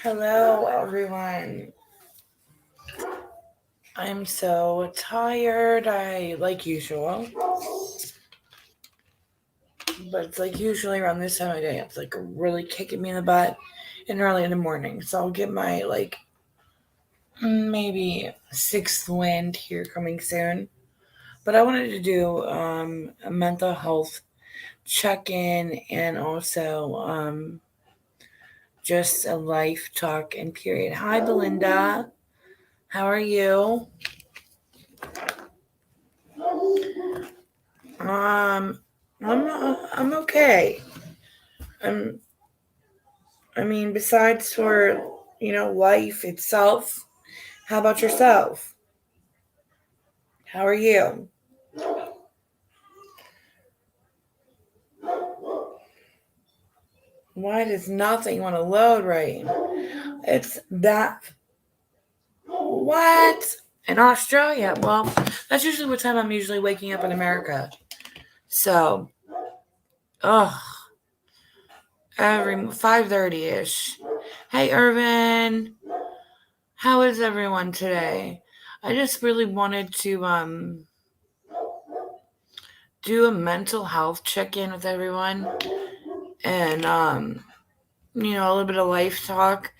Hello, everyone. I'm so tired. Like usual, but it's like usually around this time of day, it's like really kicking me in the butt and early in the morning. So I'll get my maybe sixth wind here coming soon. But I wanted to do a mental health check in and also just a life talk and period. Hi, Belinda. How are you? Um, I'm okay. I'm I mean, besides for life itself, how about yourself? How are you? Why does nothing want to load right? It's that what in Australia? Well, that's usually what time I'm usually waking up in America. So, ugh, every 5:30 ish. Hey, Irvin, how is everyone today? I just really wanted to do a mental health check in with everyone and a little bit of life talk.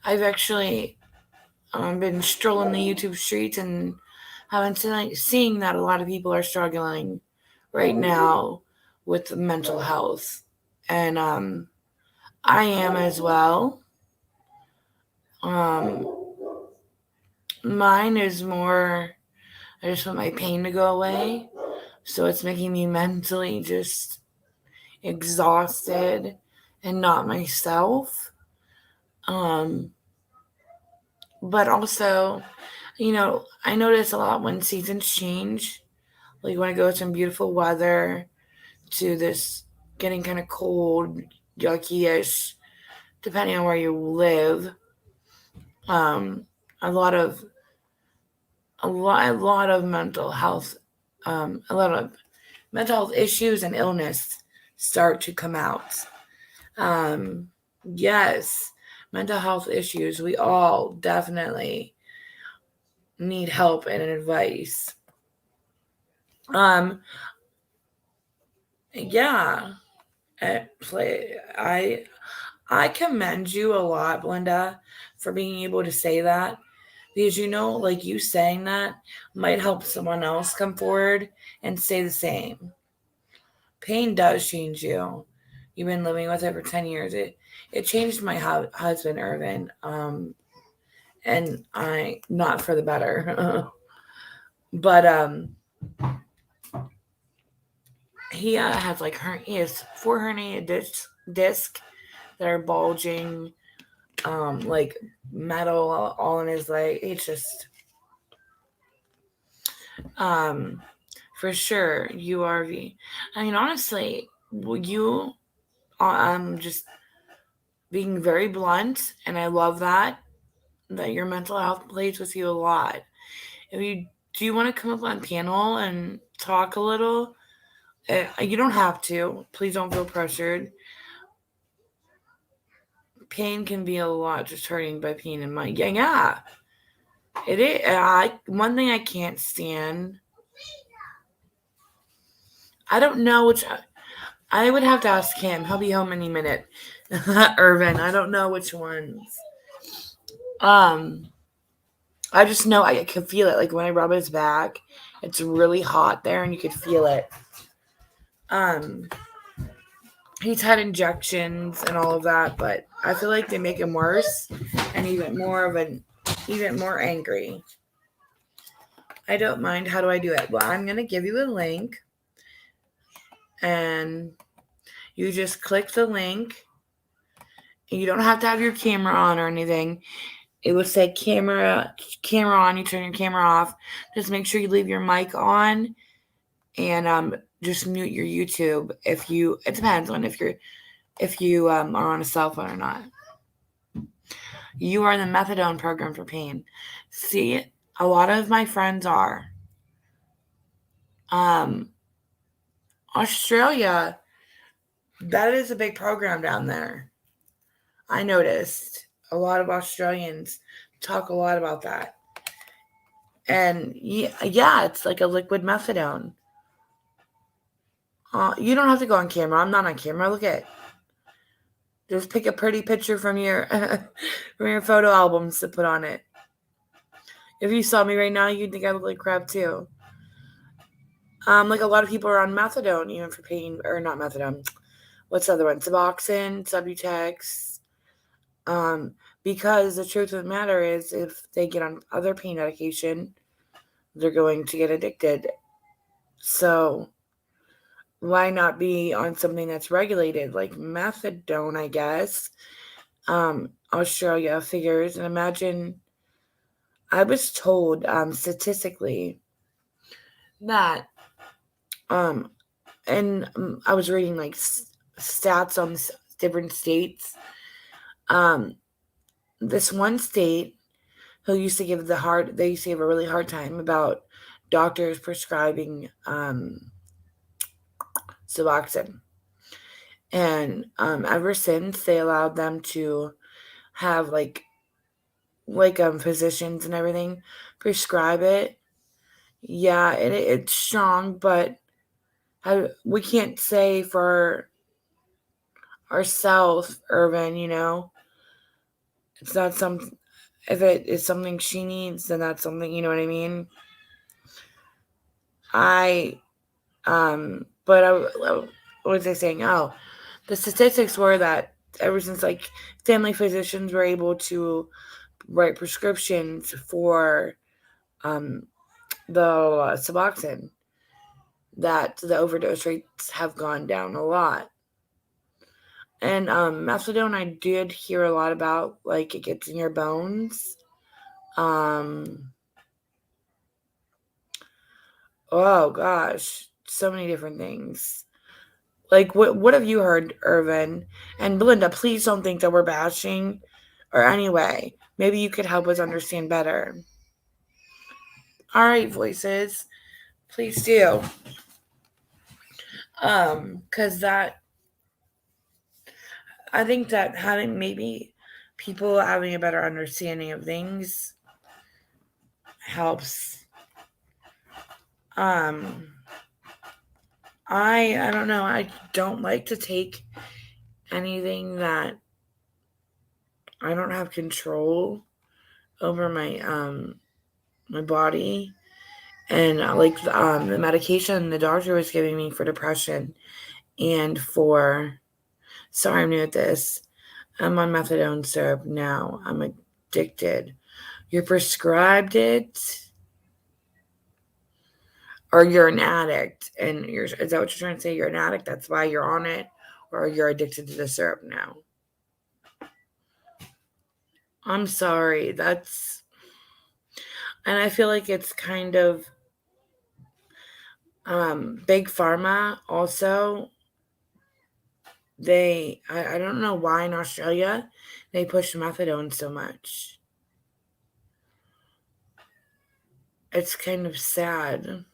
I've actually been strolling the YouTube streets and having seeing that a lot of people are struggling right now with mental health, and I am as well. Um, Mine is more. I just want my pain to go away, so it's making me mentally just exhausted and not myself. Um, but also, I notice a lot when seasons change. Like when it goes from beautiful weather to this getting kind of cold, yucky-ish, depending on where you live. Um, a lot of a lot of a lot of mental health issues and illness start to come out. Um, yes, mental health issues. We all definitely need help and advice. Um, yeah, play. I commend you a lot, Belinda, for being able to say that because like you saying that might help someone else come forward and say the same. Pain does change you. You've been living with it for 10 years. It changed my husband, Irvin. And I not for the better, but he has he has four herniated disc that are bulging, like metal all in his leg. It's just um for sure URV. I mean, honestly, you just being very blunt, and I love that your mental health plays with you a lot. If you do, you want to come up on panel and talk a little? You don't have to. Please don't feel pressured. Pain can be a lot, just hurting by pain in my yeah. It is. One thing I can't stand. I don't know which. I would have to ask him. He'll be home any minute. Irvin. I don't know which ones. Um, I just know I can feel it. Like when I rub his back, it's really hot there, and you could feel it. Um, he's had injections and all of that, but I feel like they make him worse and even more angry. I don't mind. How do I do it? Well, I'm gonna give you a link, and you just click the link. You don't have to have your camera on or anything. It will say camera on. You turn your camera off. Just make sure you leave your mic on, and just mute your YouTube if you. It depends on if you are on a cell phone or not. You are in the methadone program for pain. See, a lot of my friends are. Um, Australia, that is a big program down there. I noticed. A lot of Australians talk a lot about that. And yeah, it's like a liquid methadone. You don't have to go on camera. I'm not on camera. Look at it. Just pick a pretty picture from your from your photo albums to put on it. If you saw me right now, you'd think I look like crap too. Like a lot of people are on methadone, even for pain, or not methadone. What's the other one? Suboxone, Subutex. Because the truth of the matter is, if they get on other pain medication, they're going to get addicted. So why not be on something that's regulated, like methadone, I guess? Australia figures, and imagine, I was told statistically that and I was reading like stats on different states. This one state who used to give they used to give a really hard time about doctors prescribing Suboxone, and ever since they allowed them to have like physicians and everything prescribe it. Yeah, it's strong, but we can't say for ourselves, Irvin, it's not if it is something she needs, then that's something, you know what I mean? What was I saying? Oh, the statistics were that ever since like family physicians were able to write prescriptions for the Suboxone, that the overdose rates have gone down a lot. And methadone, I did hear a lot about, like it gets in your bones. Oh gosh, so many different things. Like what have you heard, Irvin? And Belinda, please don't think that we're bashing. Or anyway, maybe you could help us understand better. All right, voices, please do. Because I think that having maybe people having a better understanding of things helps. I don't know. I don't like to take anything that I don't have control over my body. And like the medication the doctor was giving me for depression and for, sorry, I'm new at this. I'm on methadone syrup now. I'm addicted. You're prescribed it, or you're an addict, and is that what you're trying to say? You're an addict. That's why you're on it, or you're addicted to the syrup now. I'm sorry. And I feel like it's kind of big pharma also. I don't know why in Australia they push methadone so much. It's kind of sad.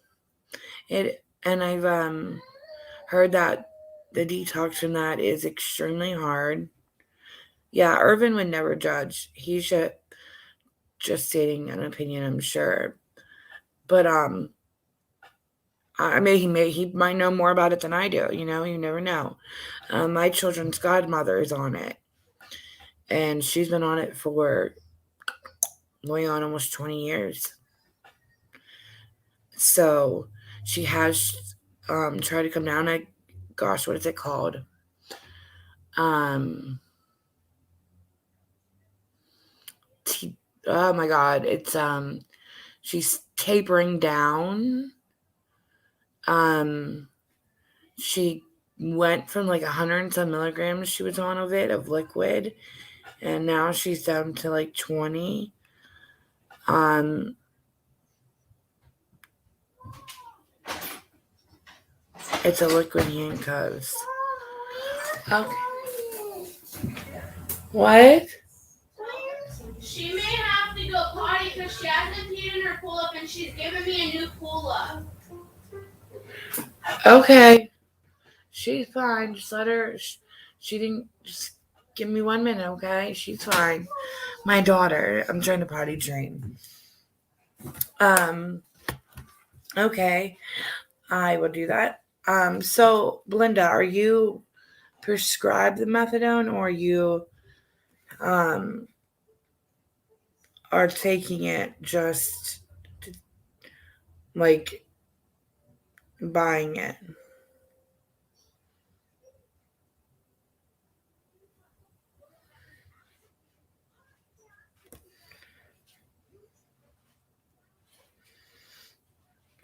And I've heard that the detox from that is extremely hard. Yeah, Irvin would never judge. He's just stating an opinion, I'm sure. But I mean, he might know more about it than I do. You never know. My children's godmother is on it, and she's been on it for going on almost 20 years. So she has tried to come down. Gosh, what is it called? Oh my God, it's she's tapering down. She went from like 100 and some milligrams she was on of it, of liquid, and now she's down to like 20. It's a liquid handcuffs. Okay. What? She may have to go potty because she hasn't peed in her pull-up, and she's giving me a new pull-up. Okay. She's fine. Just let her. She didn't. Just Give me 1 minute, okay? She's fine. My daughter. I'm trying to potty train. Okay. I will do that. So Belinda, are you prescribed the methadone, or you are taking it just like buying it?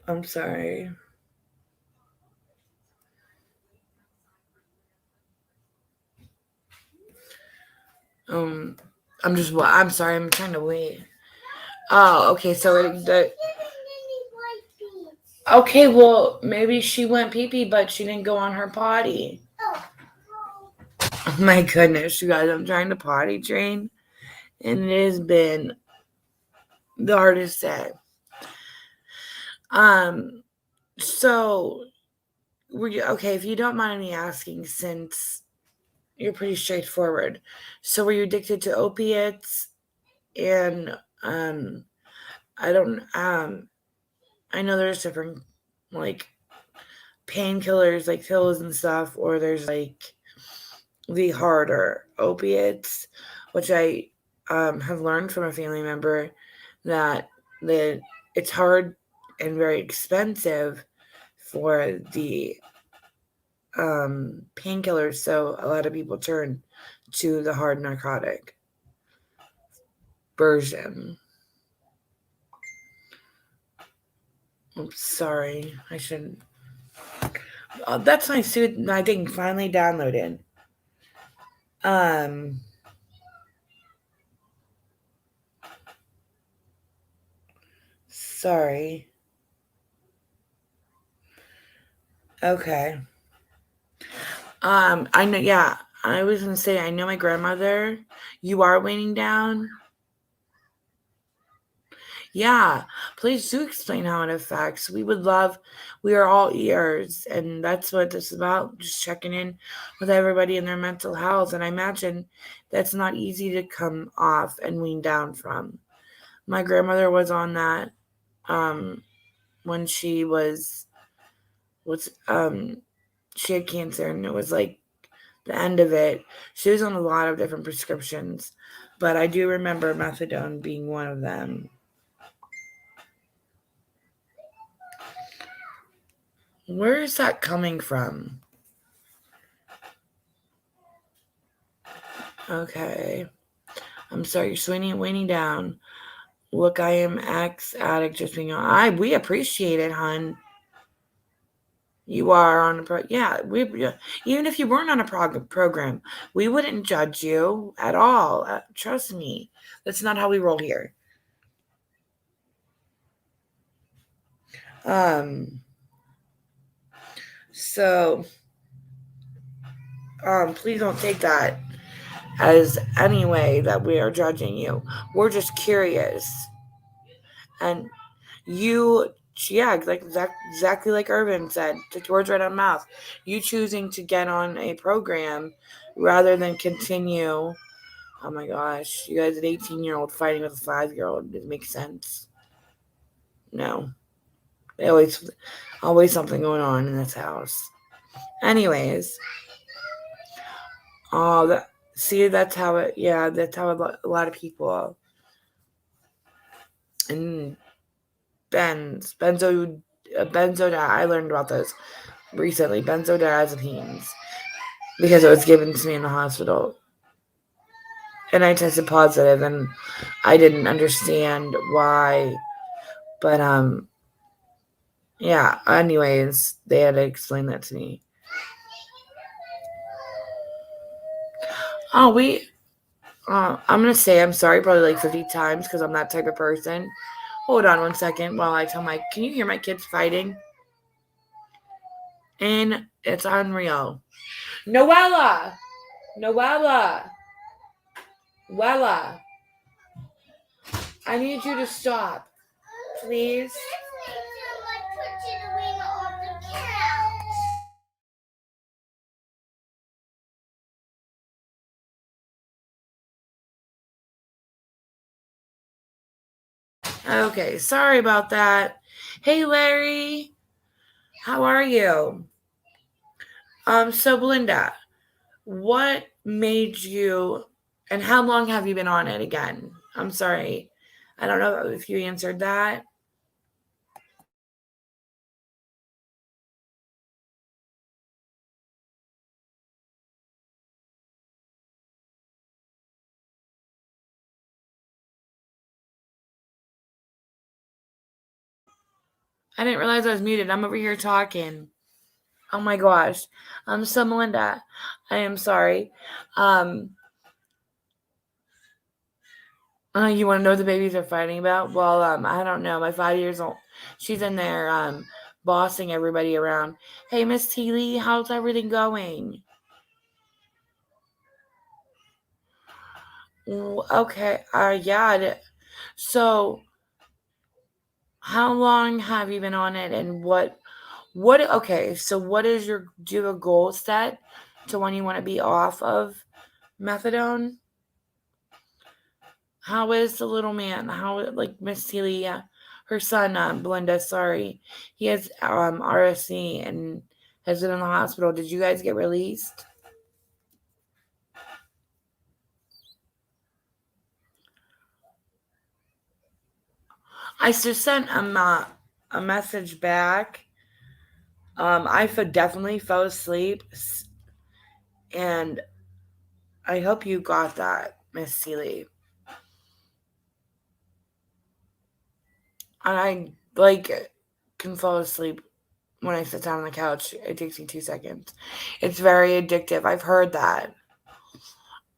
I'm sorry. I'm sorry, I'm trying to wait. Oh, okay, okay, well, maybe she went pee-pee, but she didn't go on her potty. Oh my goodness, you guys, I'm trying to potty train, and it has been the hardest day. So, okay, if you don't mind me asking, since you're pretty straightforward, so were you addicted to opiates? And, I don't, I know there's different, like, painkillers, like pills and stuff, or there's, like, the harder opiates, which I have learned from a family member that it's hard and very expensive for the painkillers, so a lot of people turn to the hard narcotic version. I'm sorry, I shouldn't. That's my suit. I think finally downloaded. Sorry. Okay. I know. Yeah, I was gonna say I know my grandmother. You are waning down. Yeah, please do explain how it affects. We are all ears, and that's what this is about, just checking in with everybody in their mental health. And I imagine that's not easy to come off and wean down from. My grandmother was on that when she had cancer, and it was like the end of it. She was on a lot of different prescriptions, but I do remember methadone being one of them. Where is that coming from? Okay. I'm sorry, you're waning down. Look, I am ex-addict just being on. We appreciate it, hun. You are on a even if you weren't on a program, we wouldn't judge you at all. Trust me. That's not how we roll here. So please don't take that as any way that we are judging you. We're just curious. And you, yeah, exactly like Irvin said, took the words right out of mouth. You choosing to get on a program rather than continue. Oh my gosh, you guys, an 18-year-old fighting with a 5-year-old. It makes sense. No, always something going on in this house. Anyways, that's how it. Yeah, that's how a lot of people. And benzodiazepines. I learned about those recently. Benzodiazepines, because it was given to me in the hospital, and I tested positive, and I didn't understand why. But yeah. Anyways, they had to explain that to me. Oh, I'm gonna say I'm sorry probably like 50 times because I'm that type of person. Hold on 1 second while I tell can you hear my kids fighting? And it's unreal. Noella! Wella! I need you to stop. Please? Okay, sorry about that. Hey, Larry, how are you? So Belinda, what made you, and how long have you been on it again? I'm sorry. I don't know if you answered that. I didn't realize I was muted. I'm over here talking. Oh my gosh. So Melinda, I am sorry. Um, you want to know what the babies are fighting about? Well, I don't know. My 5 years old, she's in there, bossing everybody around. Hey, Miss T. Lee, how's everything going? Okay. Yeah. So, how long have you been on it, and what? Okay. So, what is do you have a goal set to when you want to be off of methadone? How is the little man? How, like, Miss Celia, her son, Belinda, sorry, he has RSC and has been in the hospital. Did you guys get released? I just sent a message back. Definitely fell asleep, and I hope you got that, Miss Celia. I can fall asleep when I sit down on the couch. It takes me 2 seconds. It's very addictive. I've heard that.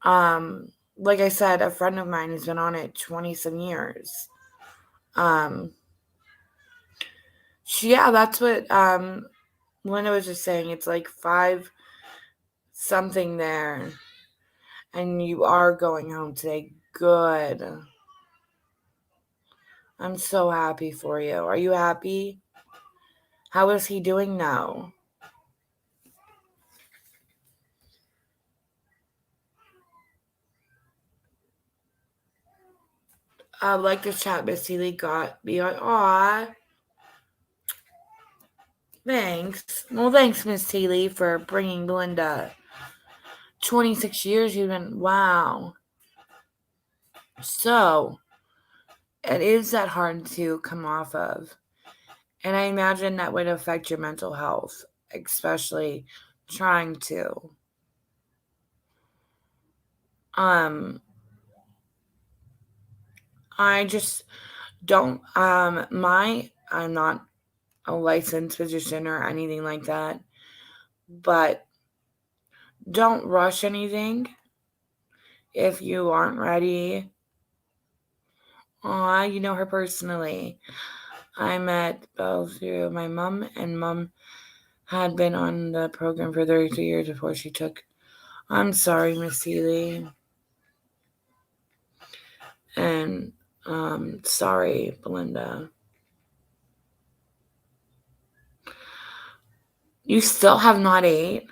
Like I said, a friend of mine has been on it 20 some years. Um, yeah, that's what Linda was just saying. It's like 5 something there, and you are going home today. Good. I'm so happy for you. Are you happy? How is he doing now? Like the chat, Miss Seeley got me on. Aw, thanks. Well, thanks, Miss Seeley, for bringing Belinda. 26 years you've been. Wow. So, it is that hard to come off of. And I imagine that would affect your mental health, especially trying to. I just don't I'm not a licensed physician or anything like that, but don't rush anything if you aren't ready. Aw, you know her personally. I met Belle through my mom, and mom had been on the program for 32 years before she took. I'm sorry, Miss Healy. And sorry, Belinda. You still have not ate?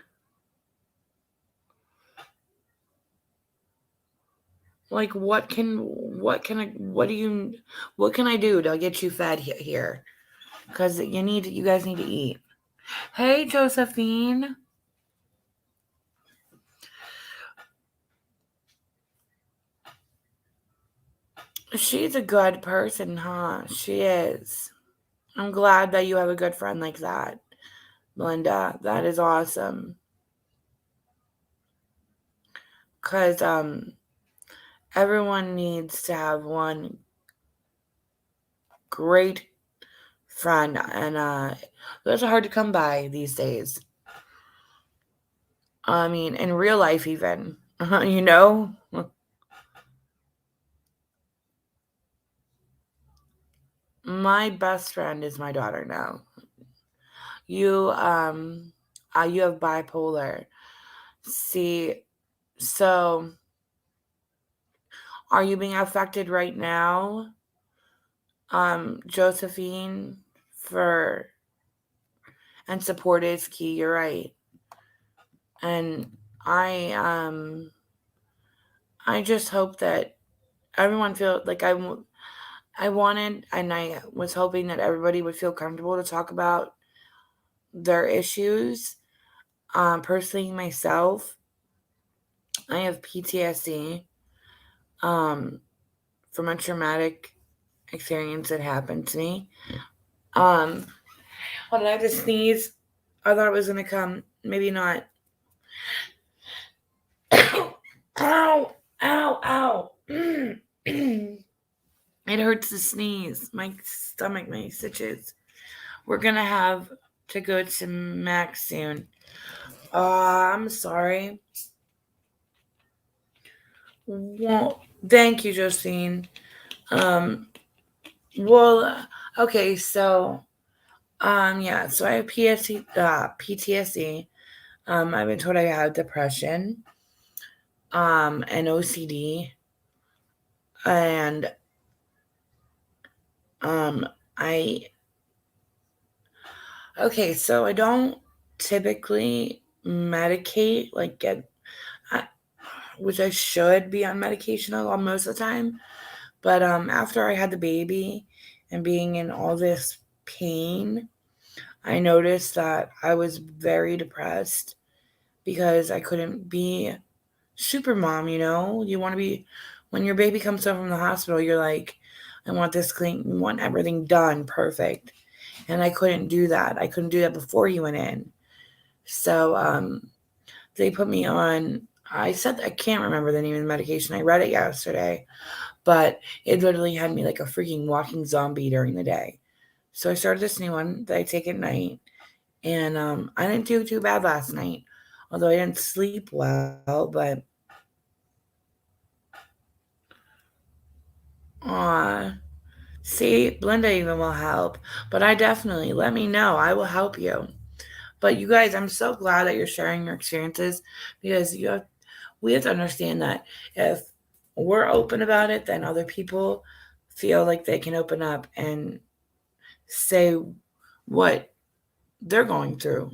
Like, what can I do to get you fed here? Because you guys need to eat. Hey, Josephine. She's a good person, huh? She is. I'm glad that you have a good friend like that, Melinda. That is awesome. Because everyone needs to have one great friend, and those are hard to come by these days. I mean, in real life, even. You know? My best friend is my daughter now. You you have bipolar. See, so are you being affected right now? Josephine, for and support is key, you're right. And I just hope that everyone feels like I wanted, and I was hoping that everybody would feel comfortable to talk about their issues. Personally, myself, I have PTSD from a traumatic experience that happened to me. Hold on, I have to sneeze. I thought it was gonna come. Maybe not. Ow! Ow! Ow! It hurts to sneeze. My stomach, my stitches. We're gonna have to go to Max soon. I'm sorry. Well, thank you, Justine. Um, well, okay, so, yeah, so I have PTSD. I've been told I have depression, and OCD, and, um, I, okay, so I don't typically medicate, like I, which I should be on medication a lot most of the time. But after I had the baby and being in all this pain, I noticed that I was very depressed because I couldn't be super mom, you know? You want to be, when your baby comes home from the hospital, you're like, I want this clean, you want everything done perfect. And I couldn't do that. I couldn't do that before he went in. So they put me on, I said, I can't remember the name of the medication. I read it yesterday, but it literally had me like a freaking walking zombie during the day. So I started this new one that I take at night, and I didn't do too bad last night, although I didn't sleep well. But see, Belinda even will help. But I definitely let me know. I will help you. But you guys, I'm so glad that you're sharing your experiences because we have to understand that if we're open about it, then other people feel like they can open up and say what they're going through.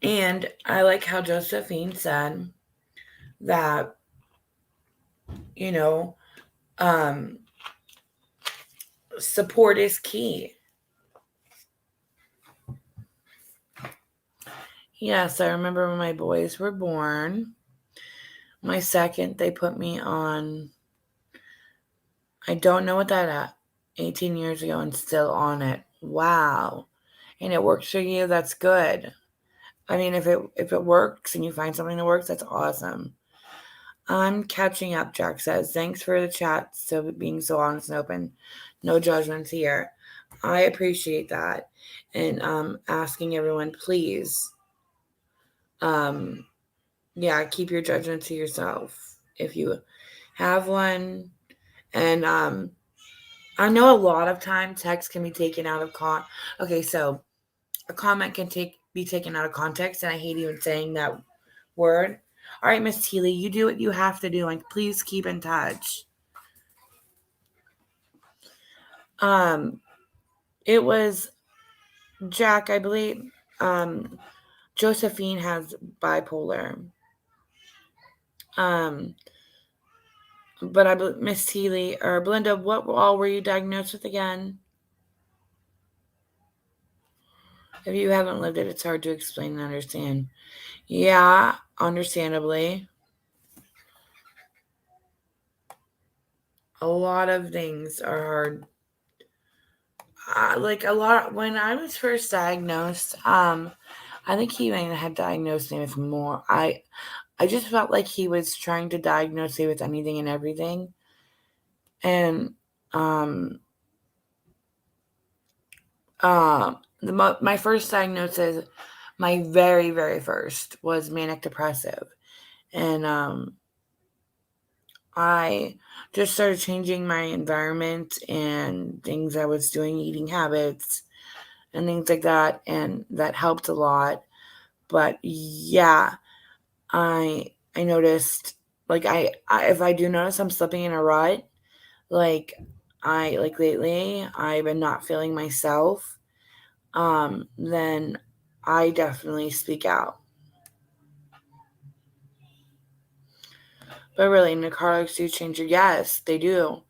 And I like how Josephine said that, you know, um, support is key. Yes, I remember when my boys were born. My second, they put me on, I don't know what that at, 18 years ago and still on it. Wow. And it works for you, that's good. I mean, if it works and you find something that works, that's awesome. I'm catching up, Jack says. Thanks for the chat, so being so honest and open. No judgments here. I appreciate that. And asking everyone, please, um, yeah, keep your judgment to yourself if you have one. And I know a lot of time text can be taken out of Okay, so a comment can be taken out of context, and I hate even saying that word. All right, Miss Teely, you do what you have to do, and please keep in touch. It was Jack, I believe. Josephine has bipolar. Um, but Miss Teely or Belinda, what all were you diagnosed with again? If you haven't lived it, it's hard to explain and understand. Yeah, understandably. A lot of things are hard. Like a lot when I was first diagnosed, I think he might have diagnosed me with more. I just felt like he was trying to diagnose me with anything and everything. And my first diagnosis, my very very first, was manic depressive, and I just started changing my environment and things I was doing, eating habits and things like that, and that helped a lot. But yeah, I noticed, like, I if I do notice I'm slipping in a rut, like like lately I've been not feeling myself, then I definitely speak out. But really, narcotics do change your, yes, they do.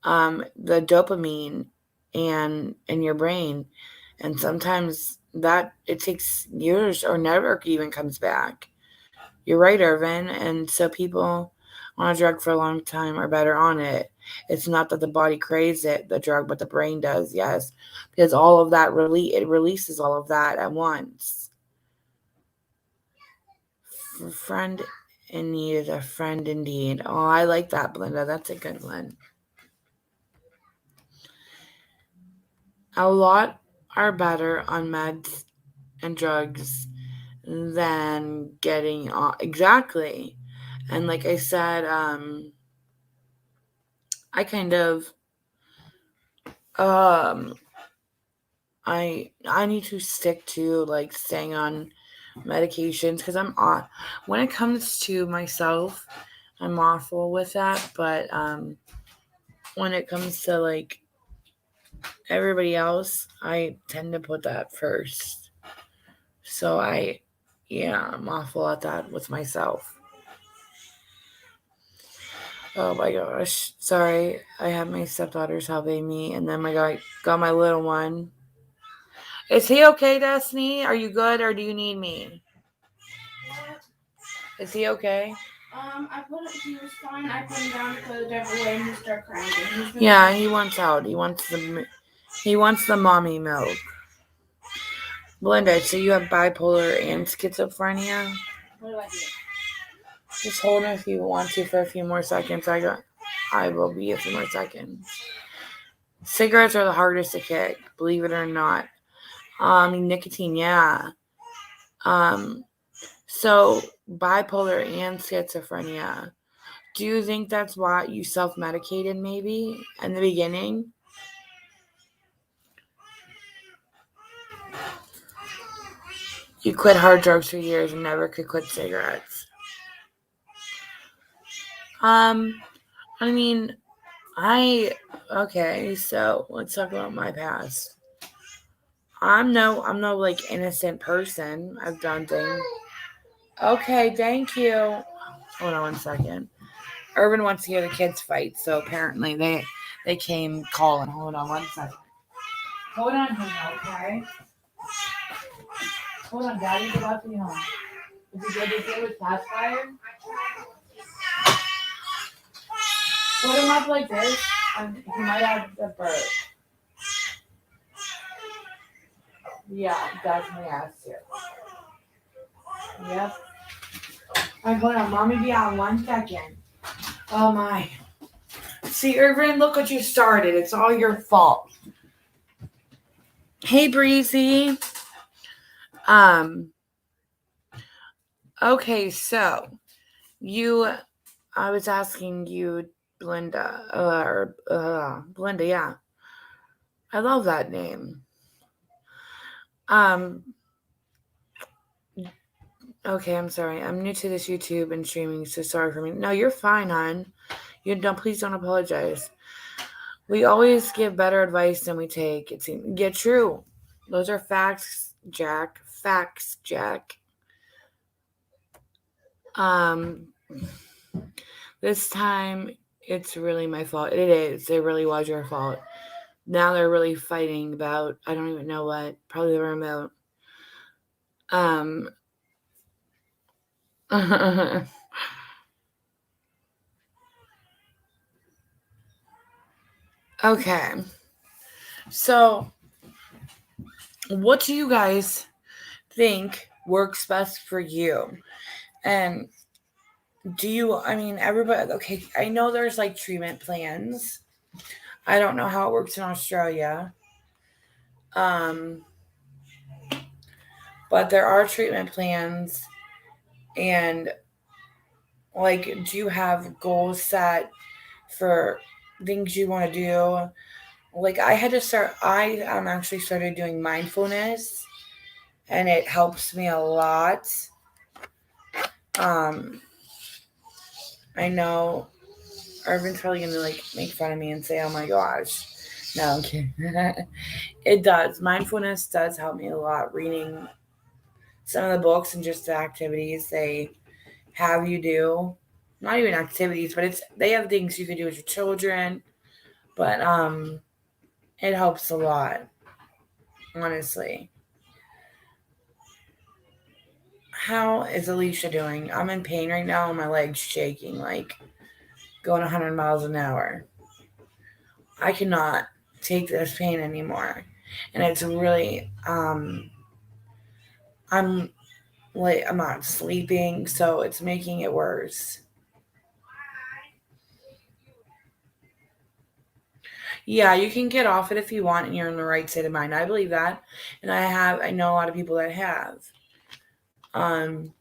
The dopamine in your brain, and sometimes that it takes years or never even comes back. You're right, Irvin. And so people on a drug for a long time are better on it. It's not that the body craves it, the drug, but the brain does, yes. Because all of that it releases all of that at once. Friend in need is a friend indeed. Oh, I like that, Belinda. That's a good one. A lot are better on meds and drugs than getting on. Exactly. And like I said, I kind of I need to stick to like staying on medications because I'm on. When it comes to myself, I'm awful with that. But when it comes to like everybody else, I tend to put that first. So I'm awful at that with myself. Oh my gosh. Sorry. I have my stepdaughters helping me, and then got my little one. Is he okay, Destiny? Are you good, or do you need me? Is he okay? He was fine. I put him down to put the devil away and he started crying. Yeah, he wants out. He wants the mommy milk. Belinda, so you have bipolar and schizophrenia? What do I do? Just hold him if you want to for a few more seconds. I will be a few more seconds. Cigarettes are the hardest to kick, believe it or not. Nicotine, yeah. So bipolar and schizophrenia. Do you think that's why you self-medicated maybe in the beginning? You quit hard drugs for years and never could quit cigarettes. Okay, so let's talk about my past. I'm no like innocent person. I've done things. Okay, thank you. Hold on one second. Irvin wants to hear the kids fight, so apparently they came calling. Hold on one second. Hold on, honey, okay? Hold on, Daddy's about to be home. Is it good to sit with Pacifier? Put him up like this, and he might have the bird. Yeah, definitely has to. Yep. Alright, hold on. Mommy be on 1 second. Oh my. See, Irvin, look what you started. It's all your fault. Hey, Breezy. Okay, so I was asking you, Belinda, Belinda, yeah. I love that name. Okay, I'm sorry. I'm new to this YouTube and streaming, so sorry for me. No, you're fine, hon. Please don't apologize. We always give better advice than we take. It seems, yeah, true. Those are facts, Jack. Facts, Jack. This time it's really my fault. It is. It really was your fault. Now they're really fighting about, I don't even know what, probably the remote. Okay. So, what do you guys think works best for you? And everybody, okay, I know there's like treatment plans. I don't know how it works in Australia. But there are treatment plans, and like, do you have goals set for things you want to do? Like, I actually started doing mindfulness, and it helps me a lot. I know Irvin's probably gonna like make fun of me and say, "Oh my gosh." No, I'm kidding. It does. Mindfulness does help me a lot. Reading some of the books and just the activities they have you do. not even activities, but they have things you can do with your children. But it helps a lot, honestly. How is Alicia doing? I'm in pain right now, and my legs shaking like going 100 miles an hour. I cannot take this pain anymore, and it's really I'm I'm not sleeping, so it's making it worse. Yeah, you can get off it if you want and you're in the right state of mind. I believe that. And I know a lot of people that have. Um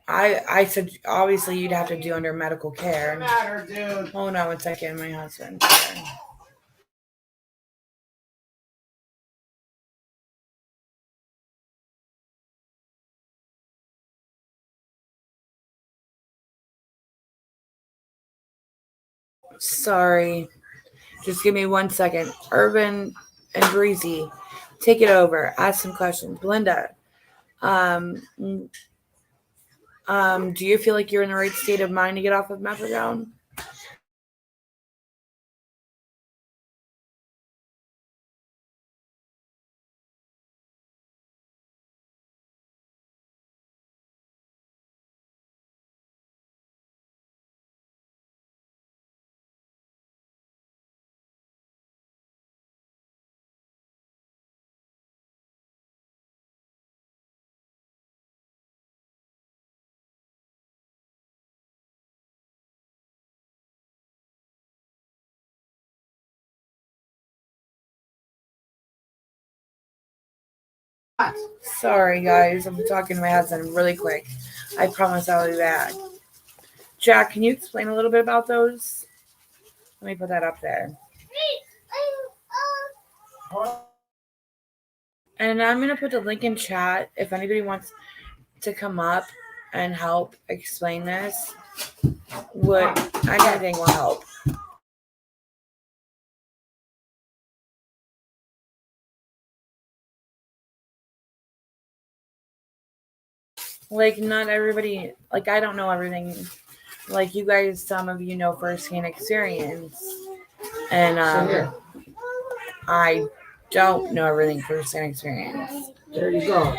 I said obviously you'd have to do under medical care. What's the matter, dude? Hold on one second, my husband. Sorry. Just give me 1 second. Urban and Breezy, take it over. Ask some questions. Belinda, um, do you feel like you're in the right state of mind to get off of methadone? Sorry, guys. I'm talking to my husband really quick. I promise I'll be back. Jack, can you explain a little bit about those? Let me put that up there. And I'm going to put the link in chat if anybody wants to come up and help explain this. Anything will help. Like, not everybody, like, I don't know everything. Like, you guys, some of you know firsthand experience. And I don't know everything firsthand experience. There you go.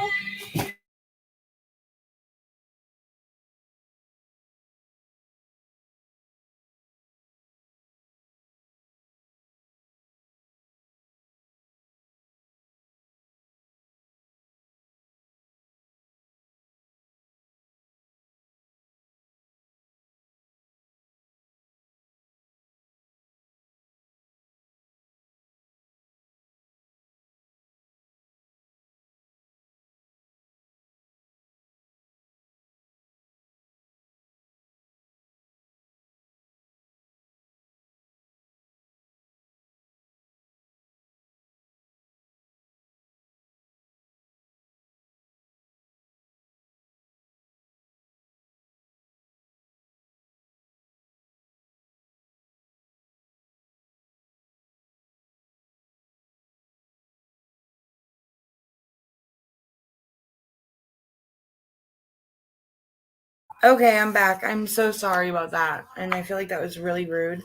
Okay, I'm back. I'm so sorry about that. And I feel like that was really rude.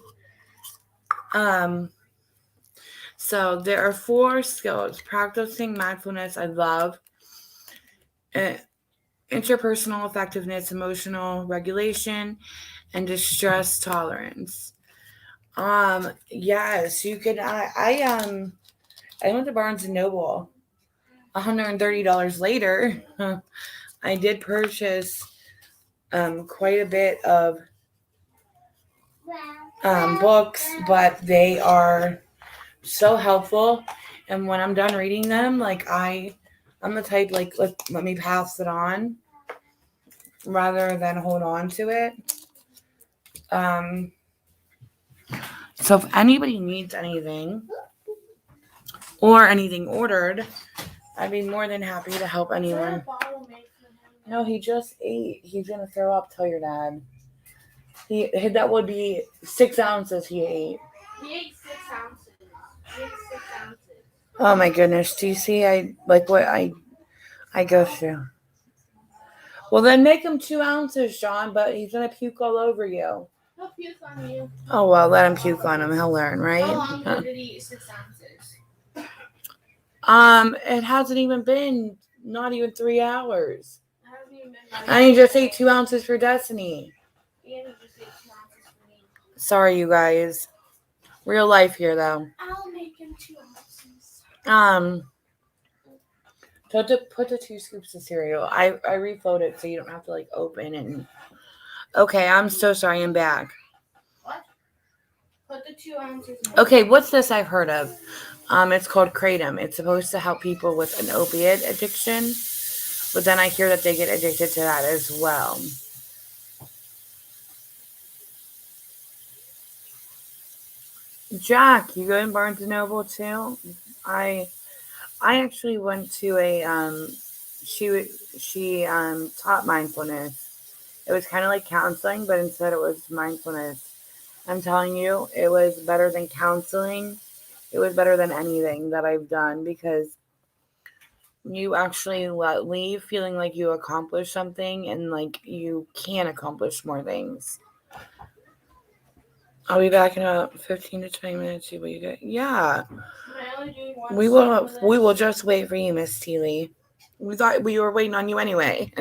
So there are 4 skills. Practicing mindfulness, I love. Interpersonal effectiveness, emotional regulation, and distress tolerance. Yes, you could. I went to Barnes and Noble. $130 later, I did purchase quite a bit of books, but they are so helpful. And when I'm done reading them, like I'm the type like let me pass it on rather than hold on to it. So if anybody needs anything or anything ordered, I'd be more than happy to help anyone. No, he just ate. He's gonna throw up. Tell your dad. That would be 6 ounces he ate. He ate 6 ounces. Oh my goodness. Do you see what I go through? Well, then make him 2 ounces, John, but he's going to puke all over you. He'll puke on you. Oh, well, let him puke on him. He'll learn, right? How long ago did he eat 6 ounces? It hasn't even been not even 3 hours. It hasn't even been And he just ate 2 ounces for Destiny. And he just ate 2 ounces for me. Sorry, you guys. Real life here, though. I'll make him 2 ounces. So put the 2 scoops of cereal. I refilled it so you don't have to like open it. Okay, I'm so sorry. I'm back. What? Put the 2 ounces in. Okay, what's this I've heard of? It's called Kratom. It's supposed to help people with an opiate addiction, but then I hear that they get addicted to that as well. Jack, you go in Barnes & Noble too? I actually went to a she taught mindfulness. It was kind of like counseling, but instead it was mindfulness. I'm telling you, it was better than counseling. It was better than anything that I've done because you actually leave feeling like you accomplished something and like you can accomplish more things. I'll be back in about 15 to 20 minutes. See what you get. Yeah. We will just wait for you, Miss Teely. We thought we were waiting on you anyway.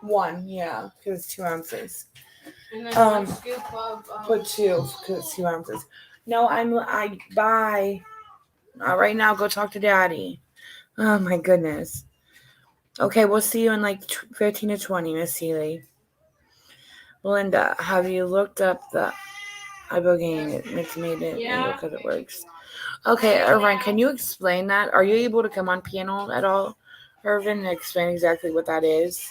1, yeah, because it's 2 ounces. And then 1 scoop of put 2 because it's 2 ounces. No, bye. Right now, go talk to Daddy. Oh my goodness. Okay, we'll see you in like 15 to 20, Miss Teely. Belinda, have you looked up the ibogaine? It's made it because it works. Okay, Irvin, can you explain that? Are you able to come on panel at all, Irvin, and explain exactly what that is?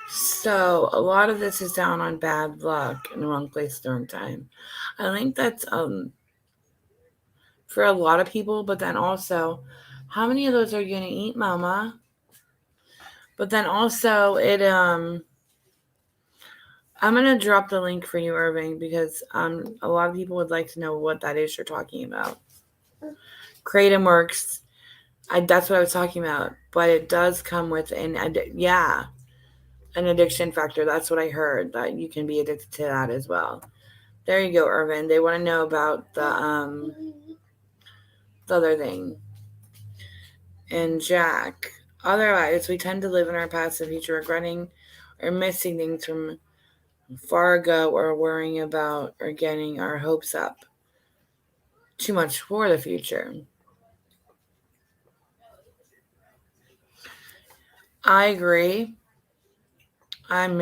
So a lot of this is down on bad luck in the wrong place at the wrong time. I think that's for a lot of people, but then also, how many of those are you gonna eat, Mama? But then also I'm gonna drop the link for you, Irving, because a lot of people would like to know what that is you're talking about. Kratom works. That's what I was talking about, but it does come with an addiction factor. That's what I heard, that you can be addicted to that as well. There you go, Irvin. They want to know about the other thing. And Jack. Otherwise, we tend to live in our past and future, regretting or missing things from far ago, or worrying about or getting our hopes up too much for the future. I agree. I don't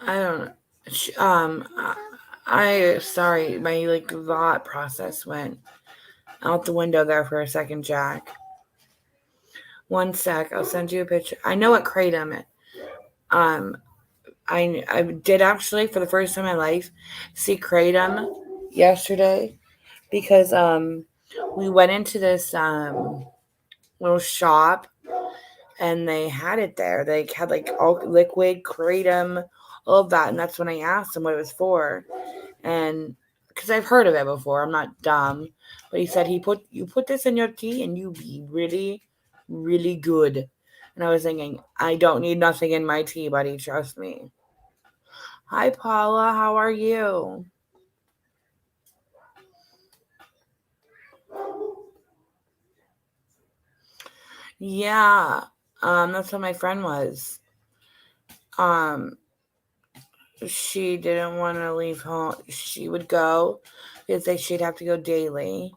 know. Sorry, my thought process went out the window there for a second, Jack. 1 sec, I'll send you a picture. I know what Kratom is. I did actually, for the first time in my life, see Kratom yesterday because we went into this little shop and they had it there. They had all liquid Kratom, all of that, and that's when I asked him what it was for. And because I've heard of it before, I'm not dumb, but he said you put this in your tea and you be really, really good. And I was thinking, I don't need nothing in my tea, buddy. Trust me. Hi, Paula. How are you? Yeah. That's what my friend was. She didn't want to leave home. She would go because she'd have to go daily.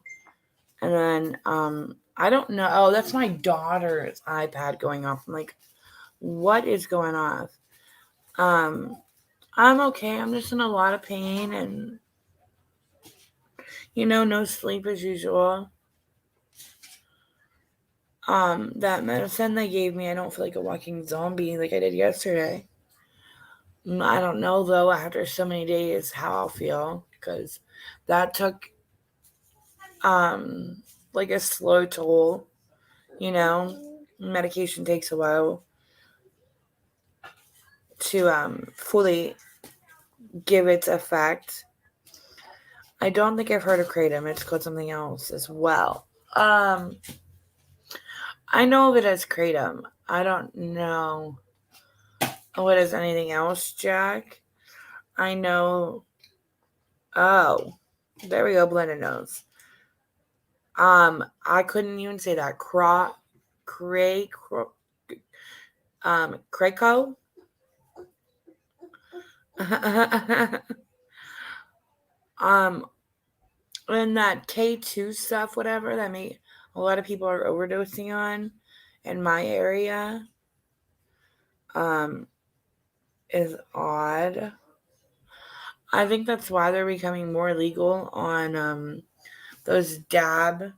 And then, I don't know. Oh, that's my daughter's iPad going off. I'm like, what is going off? I'm okay. I'm just in a lot of pain and, no sleep as usual. That medicine they gave me, I don't feel like a walking zombie like I did yesterday. I don't know, though, after so many days how I'll feel, because that took, a slow toll, medication takes a while to, fully give its effect. I don't think I've heard of kratom. It's called something else as well. I know of it as kratom. I don't know what is anything else, Jack. I know. Oh, there we go. Blended knows. I couldn't even say that. Krakow. And that K2 stuff, whatever that a lot of people are overdosing on in my area, is odd. I think that's why they're becoming more legal on those dab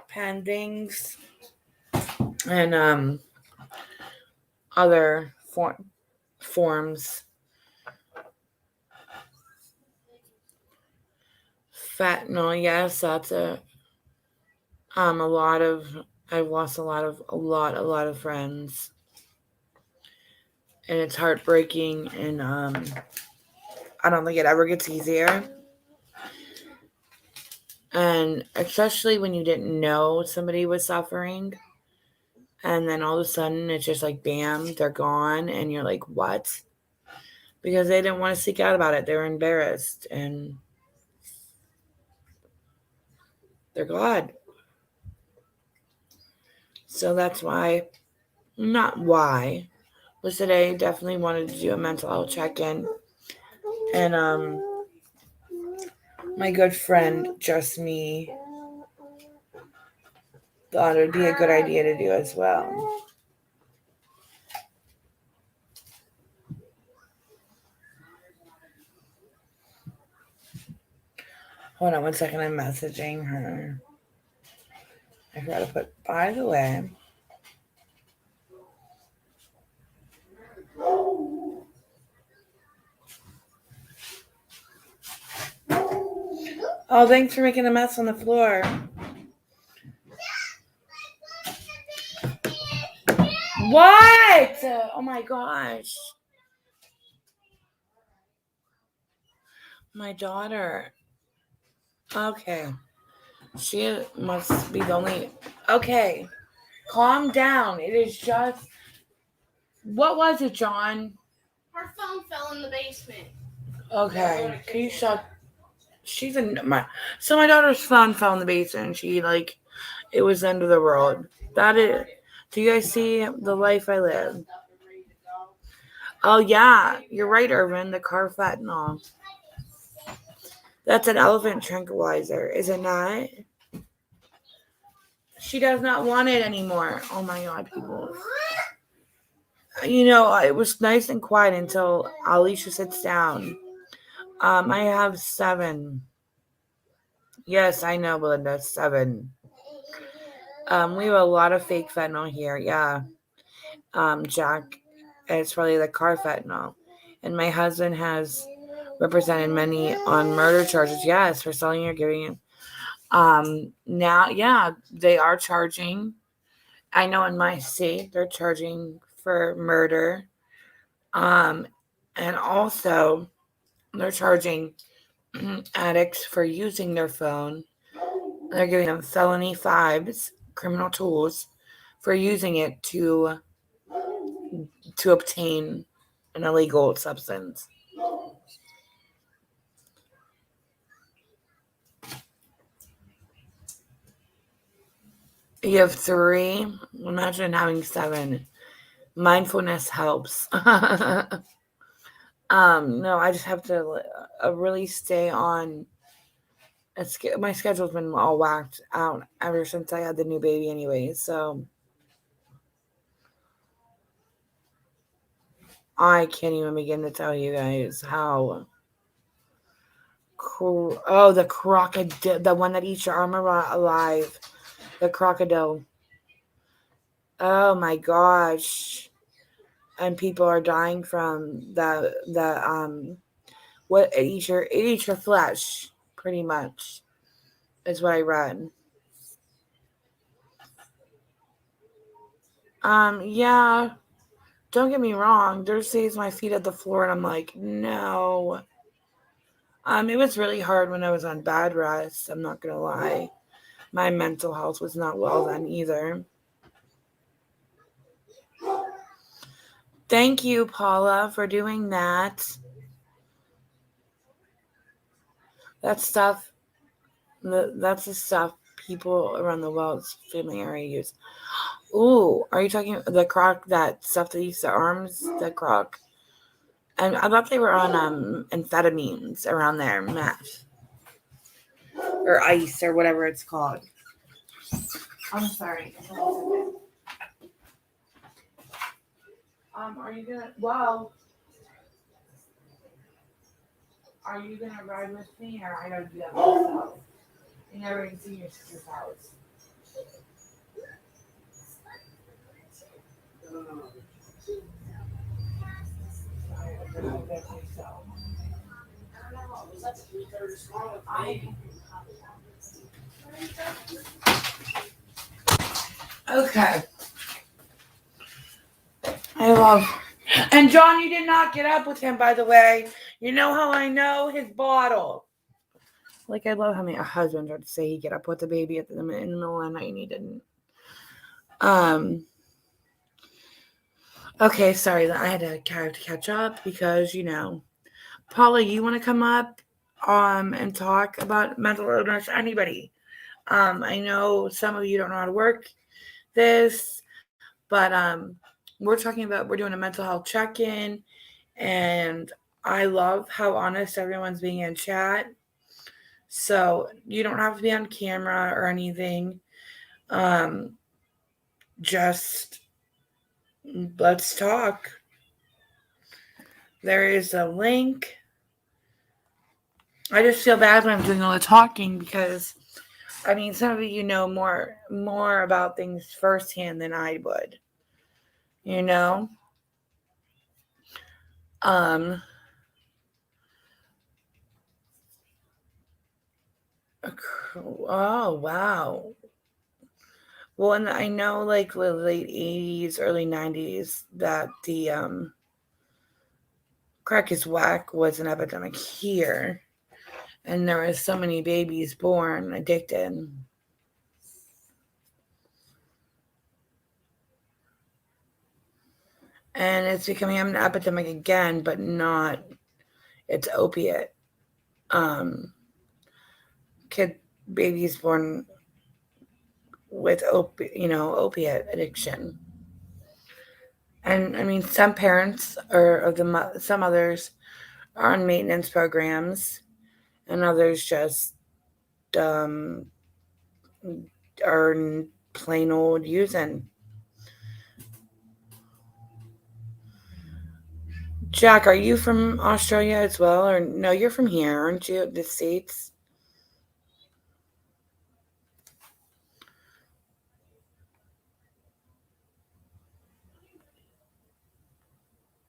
pen things and other forms. Fentanyl, yes, that's a lot of. I've lost a lot of friends, and it's heartbreaking, and I don't think it ever gets easier. And especially when you didn't know somebody was suffering, and then all of a sudden it's just like bam, they're gone, and you're like, what? Because they didn't want to speak out about it. They were embarrassed, and they're gone. So that's why, not why, but today definitely wanted to do a mental health check-in. And my good friend, Just Me, thought it would be a good idea to do as well. Hold on one second, I'm messaging her. I forgot to put, by the way. Oh, thanks for making a mess on the floor. What? Oh my gosh. My daughter. Okay. She must be the only. Okay. Calm down. It is just. What was it, John? Her phone fell in the basement. Okay. Can you shut? She's in my. So my daughter's phone fell in the basement. And she it was the end of the world. That is. Do you guys see the life I live? Oh yeah, you're right, Irvin. The carfentanil. That's an elephant tranquilizer, is it not? She does not want it anymore. Oh my god, people. It was nice and quiet until Alicia sits down. I have 7. Yes, I know, Belinda. 7. We have a lot of fake fentanyl here. Yeah. Jack, it's probably the carfentanil. And my husband has represented many on murder charges. Yes, for selling or giving it. Now, yeah, they are charging. I know in my state they're charging for murder. And also they're charging addicts for using their phone. They're giving them felony 5s, criminal tools, for using it to obtain an illegal substance. You have 3. Imagine having 7. Mindfulness helps. No, I just have to really stay on. My schedule's been all whacked out ever since I had the new baby anyway, so I can't even begin to tell you guys how cool. Oh, the crocodile, the one that eats your arm alive. The crocodile. Oh my gosh. And people are dying from what it eats your flesh, pretty much, is what I read. Yeah. Don't get me wrong. There's days my feet at the floor and I'm like, no. It was really hard when I was on bed rest. I'm not gonna lie. My mental health was not well then either. Thank you, Paula, for doing that. That stuff, that's the stuff people around the world's family area use. Ooh, are you talking the croc, that stuff that used the arms, the croc? And I thought they were on amphetamines around there, meth or ice or whatever it's called. I'm sorry. Are you gonna? Well, are you gonna ride with me, or I gotta do that myself? You never even see your sister's house. Okay. I love. And John, you did not get up with him, by the way. You know how I know his bottle. Like, I love how my husband tried to say he'd get up with the baby in the middle of the night and he didn't. Okay, sorry, I had to catch up because, Paula, you want to come up and talk about mental illness? Anybody? I know some of you don't know how to work this, but we're doing a mental health check-in, and I love how honest everyone's being in chat. So you don't have to be on camera or anything. Just let's talk. There is a link. I just feel bad when I'm doing all the talking because, some of you know more about things firsthand than I would. Oh, wow. Well, and I know, like, the late 80s, early 90s, that the crack is whack was an epidemic here. And there were so many babies born addicted. And it's becoming an epidemic again, but not, it's opiate. Babies born with opiate addiction. And some parents some others are on maintenance programs, and others just are plain old using. Jack, are you from Australia as well? Or no, you're from here, aren't you? The States?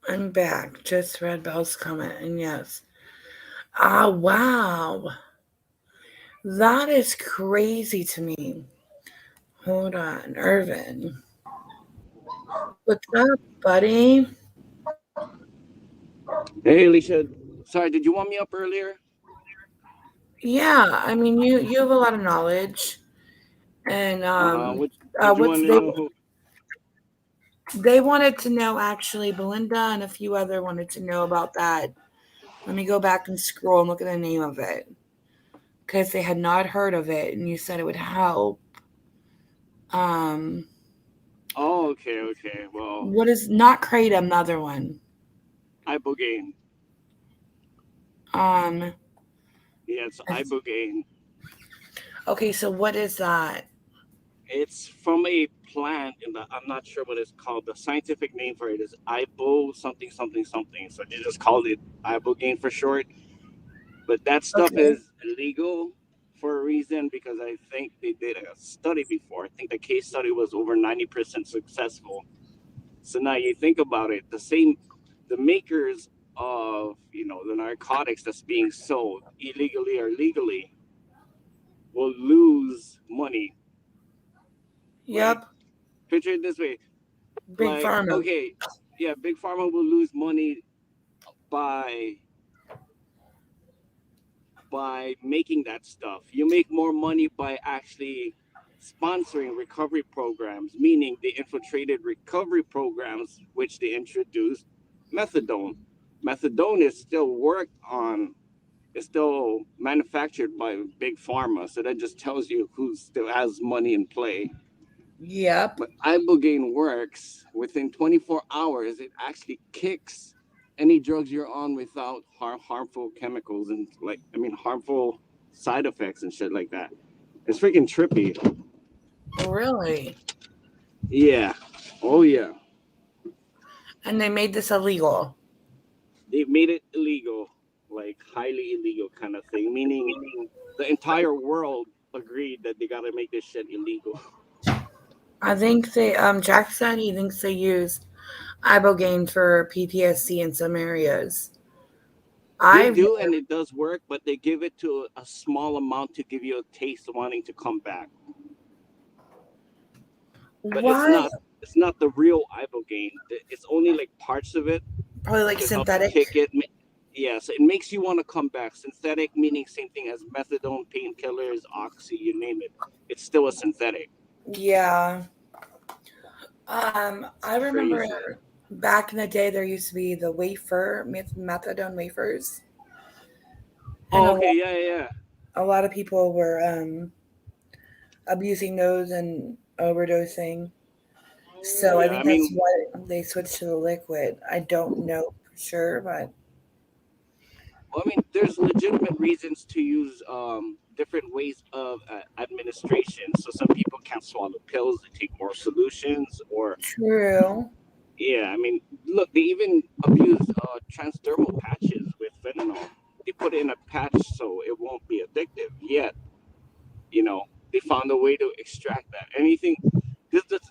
I'm back. Just read Belle's comment, and yes. Ah, wow. That is crazy to me. Hold on, Irvin. What's up, buddy? Hey, Alicia. Sorry, did you want me up earlier? Yeah, you have a lot of knowledge, and What you want to know? they wanted to know, actually, Belinda and a few other wanted to know about that. Let me go back and scroll and look at the name of it, because they had not heard of it, and you said it would help. Oh, okay. Well, What is not kratom? The other one. ibogaine. Yeah, it's ibogaine. Okay, so what is that? It's from a plant I'm not sure what it's called. The scientific name for it is ibo something something something. So they just called it ibogaine for short. But that stuff is illegal for a reason, because I think they did a study before. I think the case study was over 90% successful. So now you think about it, the makers of, the narcotics that's being sold illegally or legally will lose money. Yep. Like, picture it this way. Big Pharma. Okay, yeah, Big Pharma will lose money by by making that stuff. You make more money by actually sponsoring recovery programs, meaning they infiltrated recovery programs, which they introduced methadone. Methadone is still worked on, is still manufactured by big pharma. So that just tells you who still has money in play. Yep. But ibogaine works within 24 hours. It actually kicks any drugs you're on without harmful chemicals and harmful side effects and shit like that. It's freaking trippy. Really? Yeah. Oh yeah. And they made this illegal. They made it illegal, like highly illegal kind of thing. Meaning the entire world agreed that they gotta make this shit illegal. I think they Jack said he thinks they use ibogaine for PTSD in some areas. They do, and it does work, but they give it to a small amount to give you a taste of wanting to come back. But Why? it's not the real ibogaine. It's only like parts of it. Probably like to help synthetic. kick it. Yeah, so it makes you want to come back. Synthetic meaning same thing as methadone, painkillers, oxy, you name it. It's still a synthetic. Yeah. I remember Crazy. back in the day there used to be the methadone wafers. Oh, okay, yeah. A lot of people were abusing those and overdosing. So I think that's why they switched to the liquid. I don't know for sure, but Well, I mean, there's legitimate reasons to use different ways of administration. So some people can't swallow pills; they take more solutions. Or true. yeah, I mean, look, they even abuse transdermal patches with fentanyl. They put it in a patch so it won't be addictive. Yet, they found a way to extract that. Anything.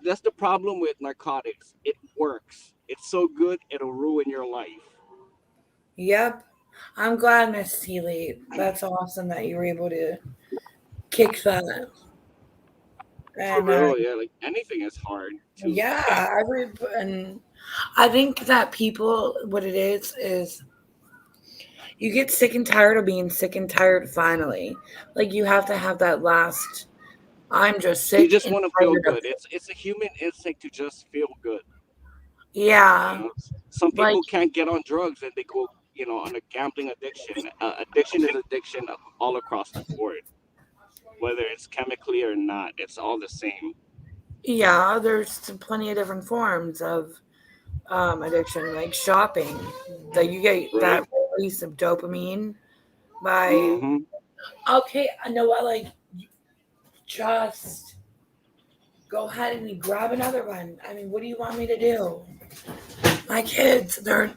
That's the problem with narcotics. It works. It's so good it'll ruin your life. Yep. I'm glad, Miss Seeley. That's awesome that you were able to kick that. For And real, yeah. Like anything is hard to. yeah, and I think that people, what it is you get sick and tired of being sick and tired finally. Like you have to have that last. I'm just sick. You just and want to feel tired of- good. It's a human instinct to just feel good. Yeah. Some Like- people can't get on drugs and they go, on a gambling addiction. Addiction is addiction all across the board, whether it's chemically or not. It's all the same. Yeah, there's plenty of different forms of addiction, like shopping. That you get that release of dopamine by. Mhm. Okay, I know what. Like, just go ahead and grab another one. I mean, what do you want me to do? My kids, they're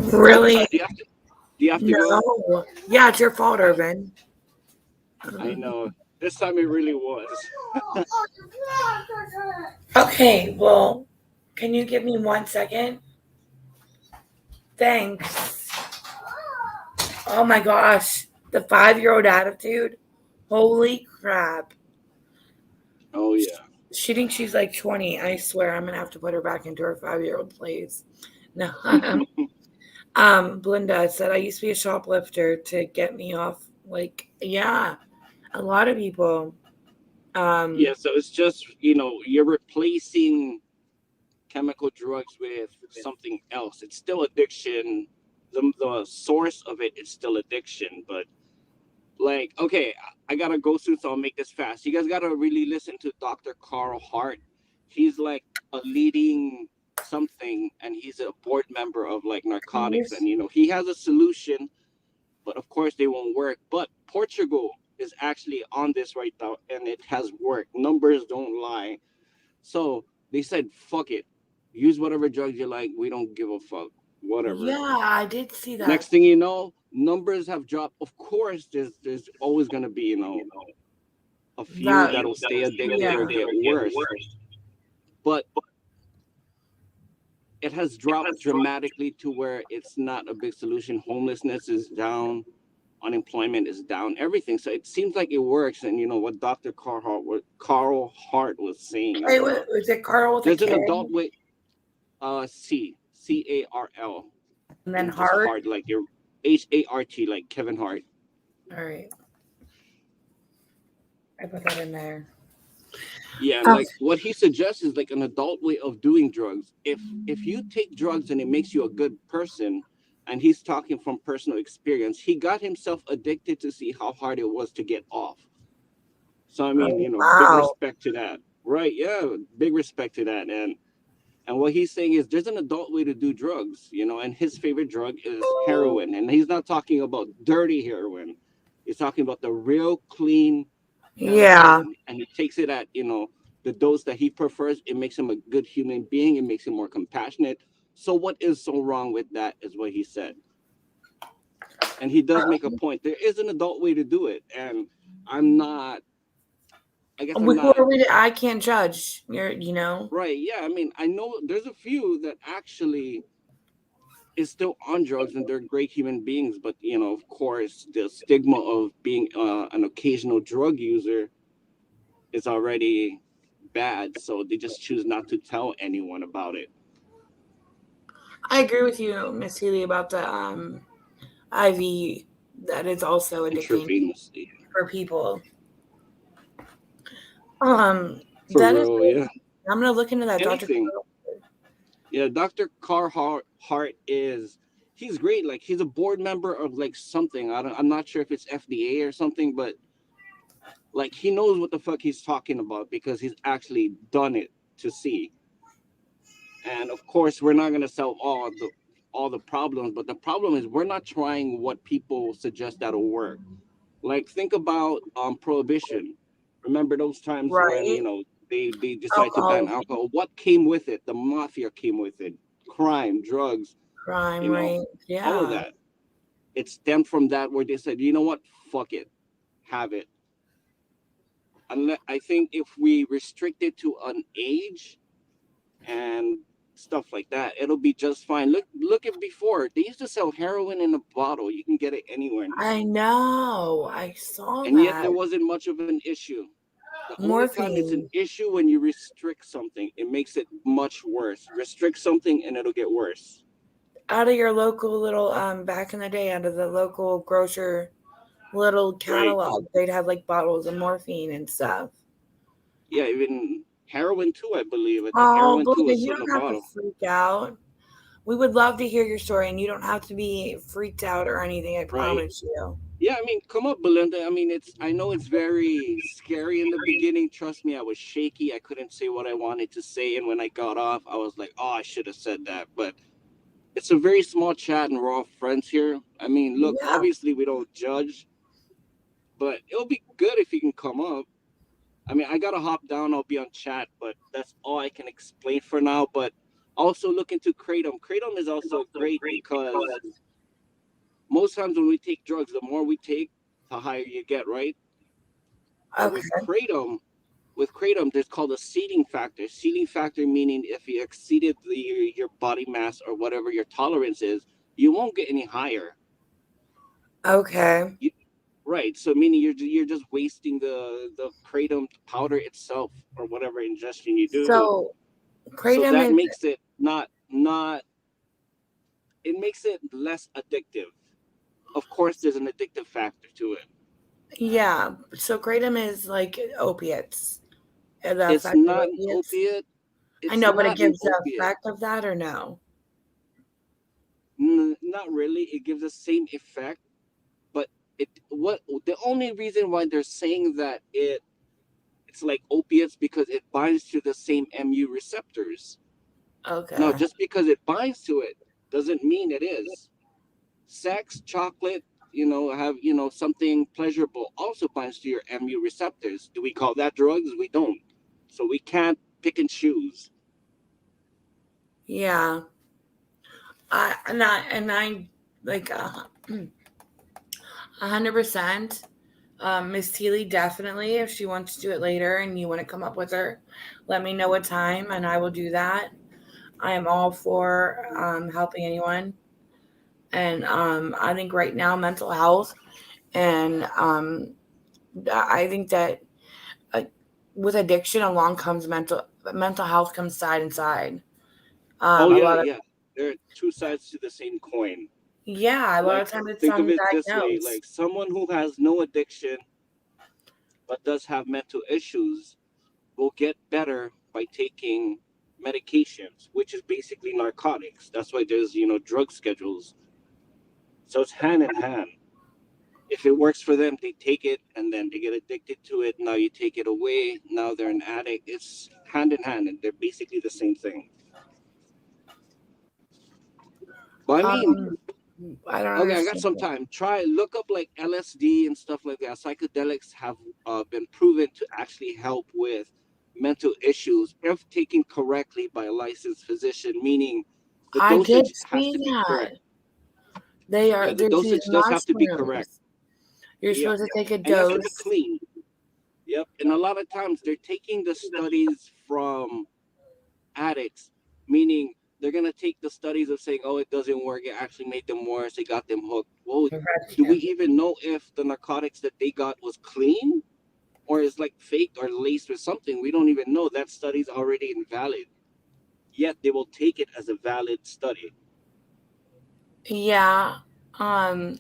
really. Do you have to go? No. Yeah, it's your fault, Irvin. I know. This time it really was. Okay, well, can you give me 1 second? Thanks. Oh my gosh, the 5-year-old attitude. Holy crap. Oh yeah. She thinks she's like 20. I swear I'm gonna have to put her back into her 5-year-old place. No. Belinda said I used to be a shoplifter to get me off. Like, yeah, a lot of people. Yeah, so it's just, you're replacing chemical drugs with something else. It's still addiction. The source of it is still addiction, but like, okay, I gotta go through, so I'll make this fast. You guys gotta really listen to Dr. Carl Hart. He's like a leading something, and he's a board member of like narcotics, and he has a solution, but of course they won't work. But Portugal is actually on this right now, and it has worked. Numbers don't lie. So they said, fuck it, use whatever drugs you like, we don't give a fuck, whatever. Yeah, I did see that. Next thing you know, numbers have dropped. Of course there's always going to be a few that'll stay addicted or get worse, but it has dropped dramatically to where it's not a big solution. Homelessness is down, unemployment is down, everything. So it seems like it works. And what Dr. Carl Hart was saying. Wait, was it Carl? There's an adult way. CARL. And then Hart. Like HART, like Kevin Hart. All right. I put that in there. Yeah, Um, like what he suggests is like an adult way of doing drugs. If you take drugs and it makes you a good person, and he's talking from personal experience, he got himself addicted to see how hard it was to get off. So I mean, big wow. respect to that. Right, yeah, big respect to that. And what he's saying is there's an adult way to do drugs, and his favorite drug is heroin. And he's not talking about dirty heroin. He's talking about the real clean Yeah. heroin. And he takes it at, the dose that he prefers. It makes him a good human being. It makes him more compassionate. So what is so wrong with that is what he said. And he does make a point. There is an adult way to do it. And I'm not, I guess I'm Who not. are we I can't judge. Right. Yeah. I mean, I know there's a few that actually is still on drugs and they're great human beings. But, of course, the stigma of being an occasional drug user is already bad. So they just choose not to tell anyone about it. I agree with you, Miss Healy, about the IV that is also addicting Intravenously. for people. For that real, is. yeah. I'm gonna look into that, Anything. Dr. Yeah, Dr. Carhart he's great. Like he's a board member of like something. I'm not sure if it's FDA or something, but like he knows what the fuck he's talking about because he's actually done it to see. And of course, we're not gonna solve all the problems, but the problem is we're not trying what people suggest that'll work. Like think about prohibition. Remember those times when Right. they decided to ban alcohol? What came with it? The mafia came with it. Crime, drugs, Crime, right? Yeah. all of that. It stemmed from that where they said, you know what? Fuck it. Have it. Unless, I think if we restrict it to an age and stuff like that, it'll be just fine. Look at before. They used to sell heroin in a bottle. You can get it anywhere now. I know. I saw And yet that. there wasn't much of an issue. The only time it's an Morphine. issue when you restrict something, it makes it much worse. Restrict something and it'll get worse. Out of your local little back in the day, out of the local grocer little catalog, they'd have like bottles of morphine and stuff. Yeah, even heroin too, I believe. I think Oh, heroin too Belinda, is you in a don't have bottle. to freak out. We would love to hear your story, and you don't have to be freaked out or anything. I promise you. Yeah, I mean, come up, Belinda. I mean, I know it's very scary in the beginning. Trust me, I was shaky. I couldn't say what I wanted to say, and when I got off, I was like, "Oh, I should have said that." But it's a very small chat, and we're all friends here. I mean, look, Yeah. obviously we don't judge, but it'll be good if you can come up. I mean, I gotta hop down. I'll be on chat, but that's all I can explain for now. But also look into Kratom. Kratom is also great because most times when we take drugs, the more we take, the higher you get, right? But Okay. with kratom, there's called a seeding factor. Seeding factor meaning if you exceeded your body mass or whatever your tolerance is, you won't get any higher. Okay. Right. So meaning you're just wasting the kratom powder itself or whatever ingestion you do. So kratom that is makes it not it makes it less addictive. Of course, there's an addictive factor to it. yeah. So kratom is like opiates. It's not an opiate. I know, but it gives the effect of that or no? Not really. It gives the same effect, but the only reason why they're saying that it's like opiates because it binds to the same mu receptors. Okay. No, just because it binds to it doesn't mean it is. Sex, chocolate, have something pleasurable also binds to your mu receptors. Do we call that drugs? We don't. So we can't pick and choose. Yeah. I like 100%. Miss Teely, definitely. If she wants to do it later and you want to come up with her, let me know what time and I will do that. I am all for helping anyone. And I think right now mental health and I think that with addiction along comes mental health comes side and side. Yeah. There are two sides to the same coin. Yeah, a lot of Like, times it's think of it this way: undiagnosed. like someone who has no addiction but does have mental issues will get better by taking medications, which is basically narcotics. That's why there's, drug schedules. So it's hand in hand. If it works for them, they take it and then they get addicted to it. Now you take it away. Now they're an addict. It's hand in hand and they're basically the same thing. But I mean, Um, I don't okay, I got understand. some time. Look up like LSD and stuff like that. Psychedelics have been proven to actually help with mental issues if taken correctly by a licensed physician, meaning the I did dosage has see to be that. correct. Yeah, the There's these dosage does have to be correct. mushrooms. You're Yep. supposed to take a And you have to be dose. clean. Yep. And a lot of times they're taking the studies from addicts, meaning they're gonna take the studies of saying, "Oh, it doesn't work. It actually made them worse. It got them hooked." Well, do we even know if the narcotics that they got was clean or is like faked or laced with something? We don't even know. That study's already invalid. Yet they will take it as a valid study. Yeah. Um.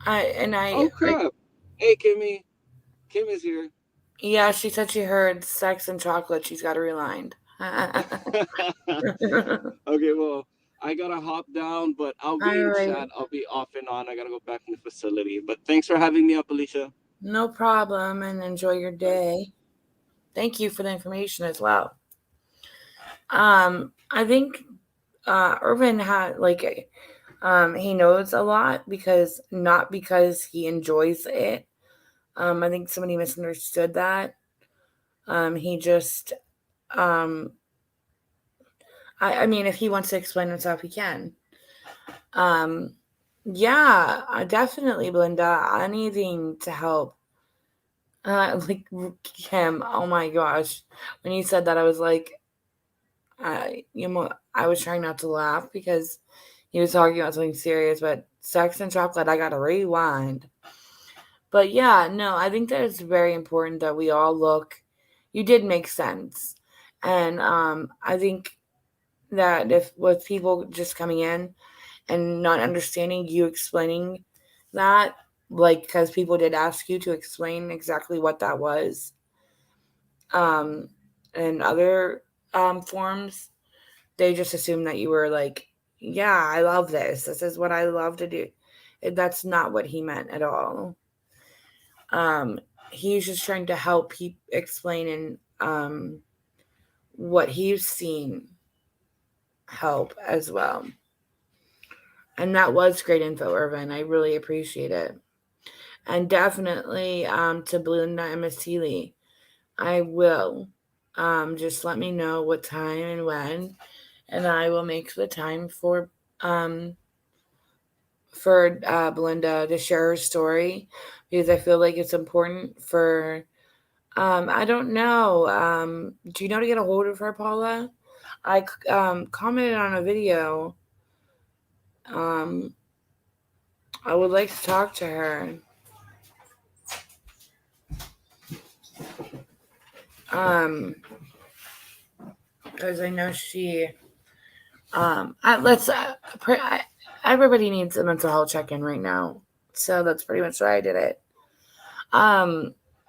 I Oh crap! Hey, Kimmy. Kimmy's here. yeah. She said she heard sex and chocolate. She's got to rewind. Okay, well, I gotta hop down, but I'll All be in right. chat. I'll be off and on. I gotta go back in the facility. But thanks for having me up, Alicia. No problem, and enjoy your All right. day. Thank you for the information as well. I think Irvin had like he knows a lot because not because he enjoys it. I think somebody misunderstood that. He just um I mean if he wants to explain himself he can. Um yeah, definitely Belinda. Anything to help. Like Kim, oh my gosh. When you said that I was like I was trying not to laugh because he was talking about something serious, but sex and chocolate, I gotta rewind. But yeah, no, I think that it's very important that we all look. You did make sense, and I think that if with people just coming in and not understanding you explaining that, like because people did ask you to explain exactly what that was, um, and other forms, they just assumed that you were like, yeah, I love this. This is what I love to do. And that's not what he meant at all. Um, he's just trying to help explain and what he's seen help as well. And that was great info, Irvin. I really appreciate it. And definitely to Belinda and Miss Healy, I will. Just let me know what time and when, and I will make the time um, for Belinda to share her story because I feel like it's important for. I don't know. Do you know how to get a hold of her, Paula? I commented on a video. Um, I would like to talk to her. Because I know she. Everybody needs a mental health check-in right now, so that's pretty much why I did it.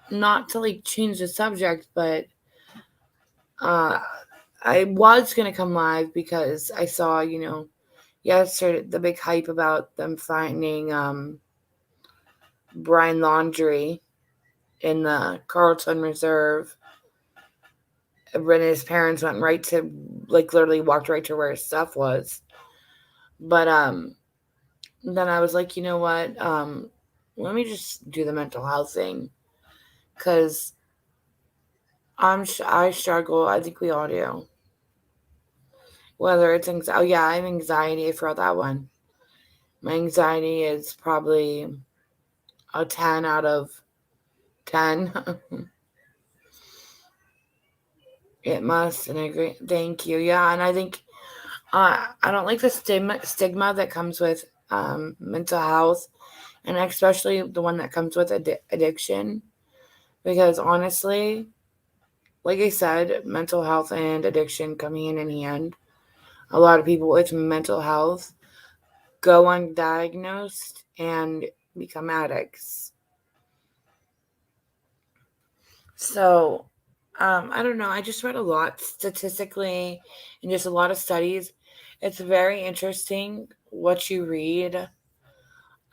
Not to like change the subject, but I was gonna come live because I saw, yesterday the big hype about them finding Brian Laundrie in the Carlton Reserve. When his parents went right to, like, literally walked right to where his stuff was. But then I was like, you know what? Let me just do the mental health thing, because I struggle. I think we all do. Whether it's anxiety, oh yeah, I have anxiety. I forgot that one. My anxiety is probably a 10 out of 10. It must, and I agree. Thank you. Yeah, and I think I don't like the stigma that comes with mental health, and especially the one that comes with addiction, because honestly, like I said, mental health and addiction come hand in hand. A lot of people with mental health go undiagnosed and become addicts. So, I don't know. I just read a lot statistically and just a lot of studies. It's very interesting what you read.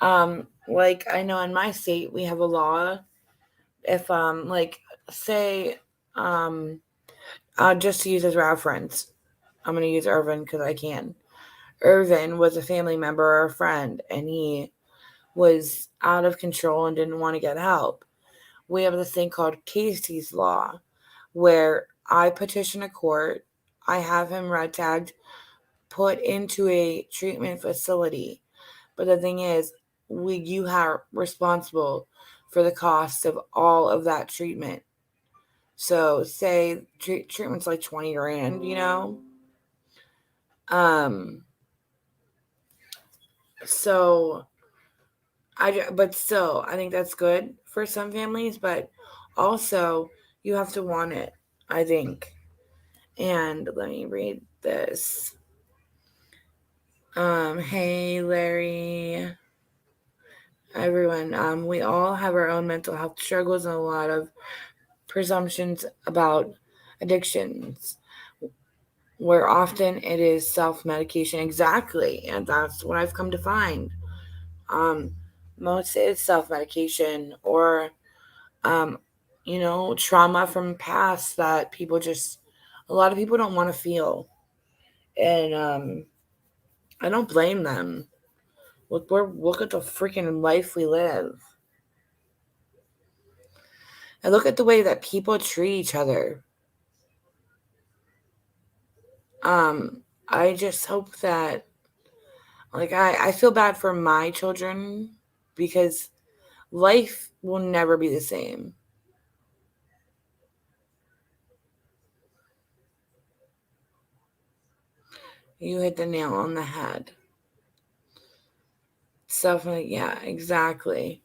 Like I know in my state we have a law. If like say I'll just use as reference. I'm gonna use Irvin because I can. Irvin was a family member or a friend, and he was out of control and didn't want to get help. We have this thing called Casey's Law, where I petition a court, I have him red tagged, put into a treatment facility. But the thing is, you are responsible for the cost of all of that treatment. So, say treatment's like 20 grand, Um, so but still, I think that's good for some families, but also you have to want it, I think. And let me read this. Hey Larry, everyone. We all have our own mental health struggles and a lot of presumptions about addictions, where often it is self-medication. Exactly, and that's what I've come to find. Um, Most is self-medication or um, trauma from past that a lot of people don't want to feel. And I don't blame them. Look at the freaking life we live. And look at the way that people treat each other. I just hope that, like, I feel bad for my children because life will never be the same. You hit the nail on the head. Stuff like, yeah, exactly.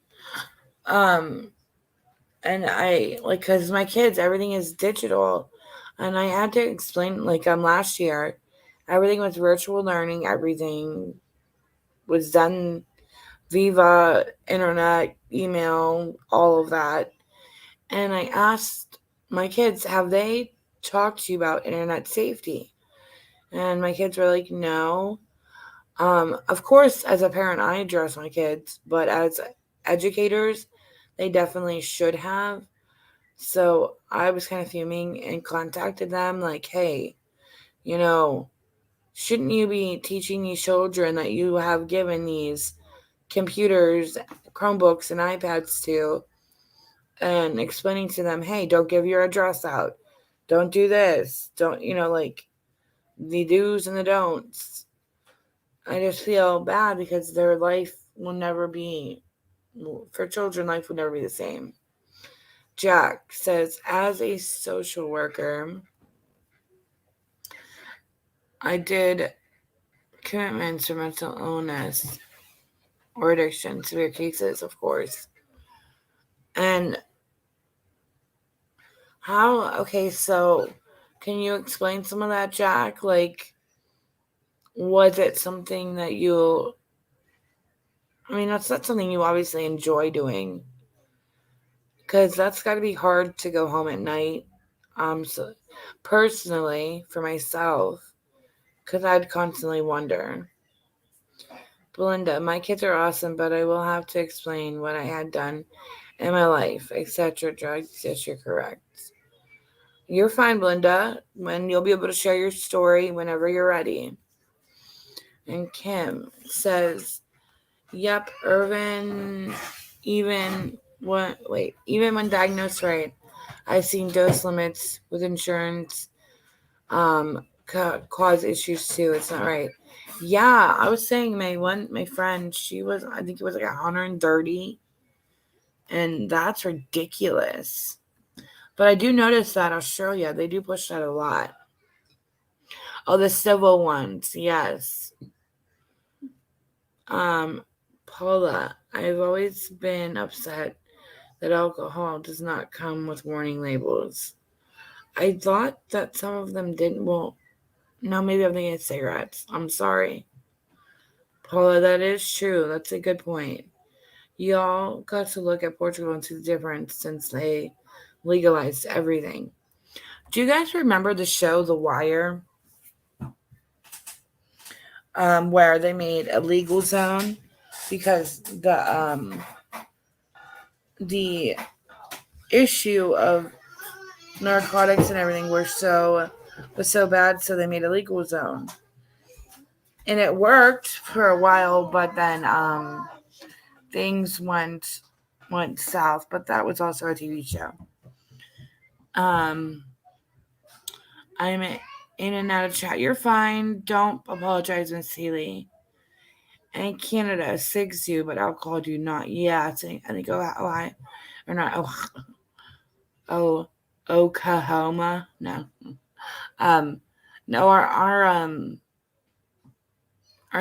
And I like because my kids, everything is digital, and I had to explain like last year, everything was virtual learning. Everything was done Viva, internet, email, all of that. And I asked my kids, have they talked to you about internet safety? And my kids were like, no. Of course, as a parent, I address my kids, but as educators, they definitely should have. So I was kind of fuming and contacted them like, hey, you know, shouldn't you be teaching these children that you have given these computers, Chromebooks, and iPads to, and explaining to them, hey, don't give your address out. Don't do this. Don't, like the do's and the don'ts. I just feel bad because their life will never be, for children, life will never be the same. Jack says, as a social worker, I did commitments for mental illness or addiction, severe cases, of course. And so can you explain some of that, Jack? Like, was it something that that's not something you obviously enjoy doing, because that's got to be hard to go home at night. So personally, for myself, because I'd constantly wonder. Belinda, my kids are awesome, but I will have to explain what I had done in my life, etc. Drugs, yes, you're correct. You're fine, Belinda, when you'll be able to share your story whenever you're ready. And Kim says, yep, Irvin, even when diagnosed right, I've seen dose limits with insurance cause issues too. It's not right. Yeah, I was saying my friend, I think it was like 130, and that's ridiculous. But I do notice that Australia, they do push that a lot. Oh, the civil ones, yes. Paula, I've always been upset that alcohol does not come with warning labels. I thought that some of them didn't. Well, no, maybe I'm thinking of cigarettes. I'm sorry. Paula, that is true. That's a good point. Y'all got to look at Portugal and see the difference since they legalized everything. Do you guys remember the show The Wire? Where they made a legal zone because the issue of narcotics and everything was so bad, so they made a legal zone, and it worked for a while, but then things went south. But that was also a TV show. I'm in and out of chat. You're fine. Don't apologize, Miss Healy. And Canada, SIGs you, but alcohol do not. Yeah, I think Ohio, or not. Oklahoma. No. No, our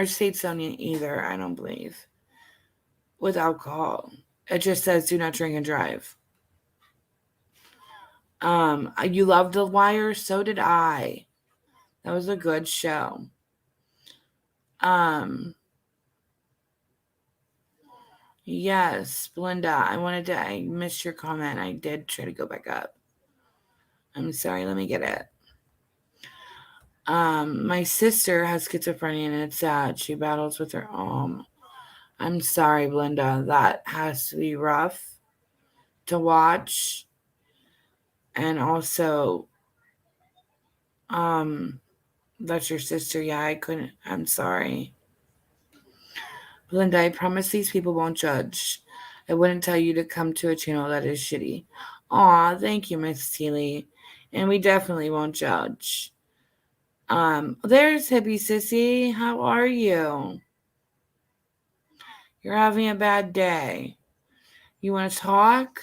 states don't either. I don't believe with alcohol. It just says do not drink and drive. You loved The Wire, so did I. That was a good show. Yes, Belinda, I missed your comment. I did try to go back up. I'm sorry, let me get it. My sister has schizophrenia and it's sad. She battles with her I'm sorry, Belinda. That has to be rough to watch. And also, that's your sister. Yeah, I couldn't. I'm sorry. Belinda, I promise these people won't judge. I wouldn't tell you to come to a channel that is shitty. Aw, thank you, Miss Seeley. And we definitely won't judge. There's Hippie Sissy. How are you? You're having a bad day. You want to talk?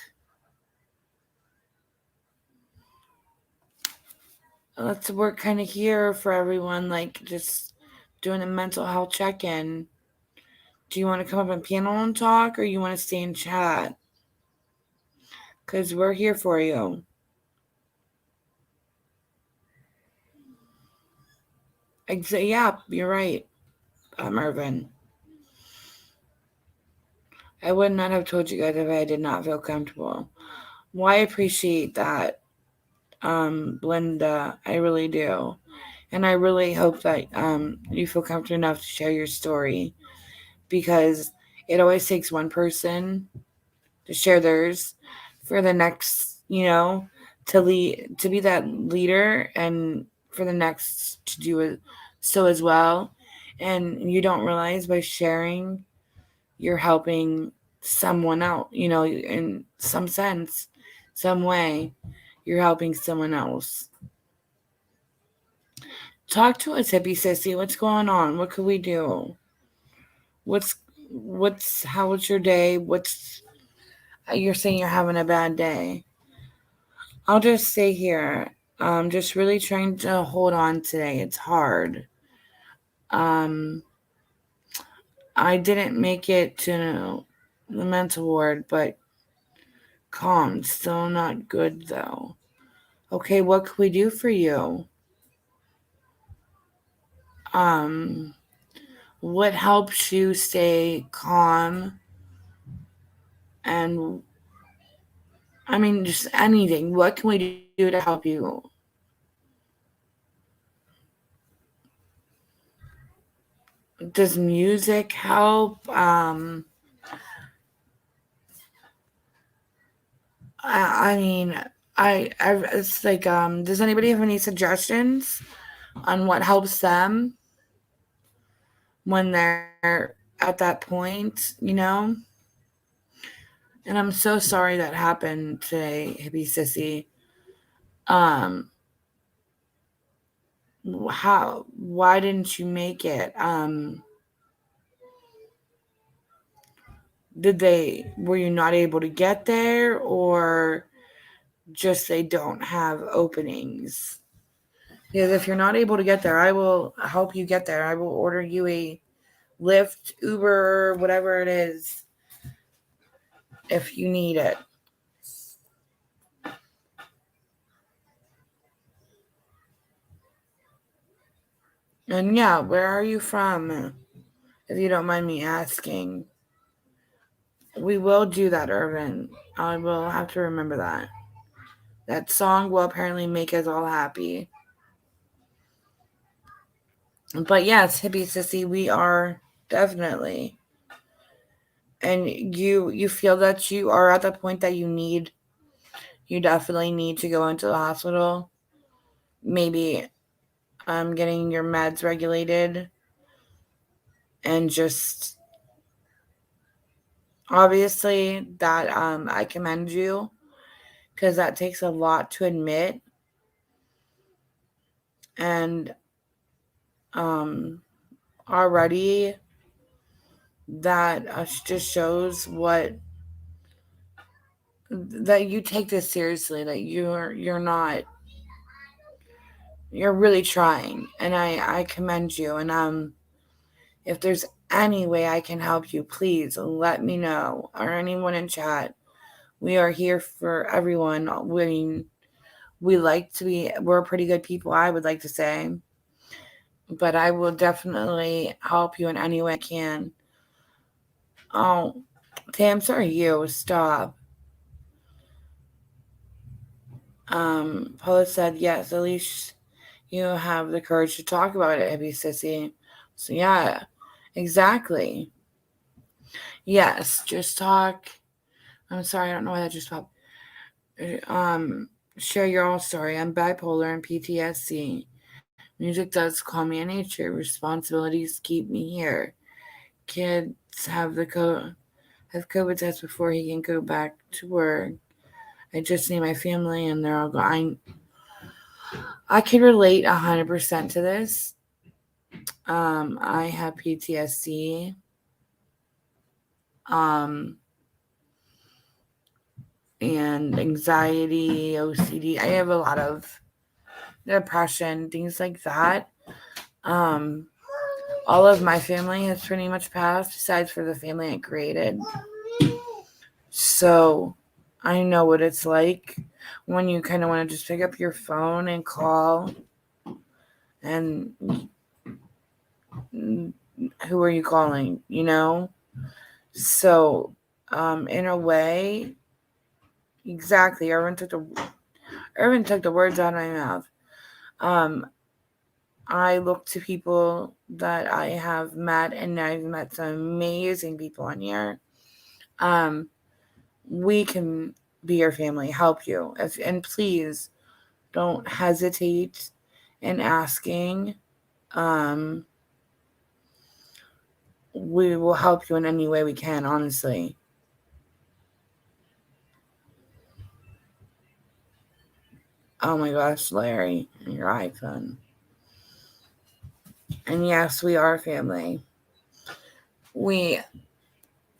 Let's work kind of here for everyone, like just doing a mental health check-in. Do you want to come up and panel and talk, or you want to stay in chat? Because we're here for you. Yeah, you're right, Mervin. I would not have told you guys if I did not feel comfortable. Well, I appreciate that, Linda. I really do. And I really hope that you feel comfortable enough to share your story, because it always takes one person to share theirs for the next, to be that leader, and for the next to do it so as well. And you don't realize by sharing, you're helping someone out, in some sense, some way, you're helping someone else. Talk to us, Hippie Sissy. What's going on? What could we do? How was your day? You're saying you're having a bad day. I'll just stay here. Just really trying to hold on today. It's hard. I didn't make it to the mental ward, but calm. Still not good, though. Okay, what can we do for you? What helps you stay calm? And, just anything. What can we do to help you? Does music help? It's like, does anybody have any suggestions on what helps them when they're at that point, And I'm so sorry that happened today, Hippie Sissy. Why didn't you make it? Were you not able to get there, or just they don't have openings? Because if you're not able to get there, I will help you get there. I will order you a Lyft, Uber, whatever it is, if you need it. And yeah, where are you from? if you don't mind me asking. We will do that, Irvin. I will have to remember that. That song will apparently make us all happy. But yes, hippie sissy, we are definitely. And you feel that you are at the point that you definitely need to go into the hospital. Maybe getting your meds regulated and just obviously that I commend you because that takes a lot to admit. And already that just shows that you take this seriously, that you're not, you're really trying, and I commend you. And if there's any way I can help you, please let me know, or anyone in chat. We are here for everyone. We're pretty good people, I would like to say. But I will definitely help you in any way I can. Oh, Tam, sorry, you stop. Paula said, yes, at least you have the courage to talk about it, hippie sissy. So yeah, exactly. Yes, just talk. I'm sorry, I don't know why that just popped. Share your own story. I'm bipolar and PTSD. Music does calm me in nature. Responsibilities keep me here. Kids have COVID test before he can go back to work. I just need my family, and they're all going. I can relate 100% to this. I have PTSD. And anxiety, OCD. I have a lot of depression, things like that. All of my family has pretty much passed, besides for the family I created. So I know what it's like when you kind of want to just pick up your phone and call. And who are you calling? So in a way, exactly. Irvin took the words out of my mouth. I look to people that I have met, and I've met some amazing people on here. We can be your family, help you. And please don't hesitate in asking. We will help you in any way we can, honestly. Oh my gosh, Larry, your iPhone. And yes, we are family. We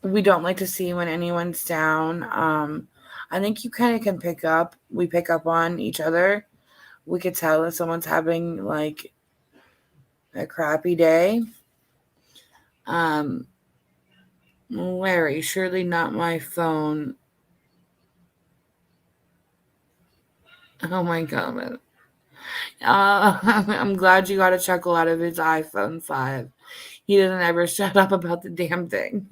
don't like to see when anyone's down. I think you kind of can we pick up on each other. We could tell if someone's having like a crappy day. Larry, surely not my phone. Oh my god. I'm glad you got a chuckle out of his iPhone 5. He doesn't ever shut up about the damn thing.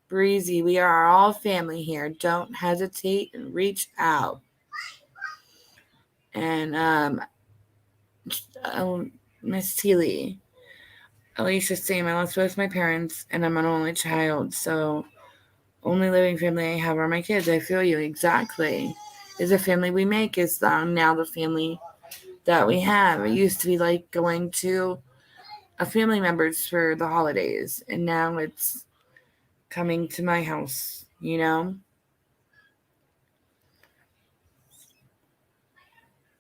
Breezy, we are all family here. Don't hesitate and reach out. And Miss Teely, Alicia's saying I lost both my parents, and I'm an only child, so only living family I have are my kids. I feel you exactly. Is the family we make is now the family that we have. It used to be like going to a family members for the holidays, and now it's coming to my house, You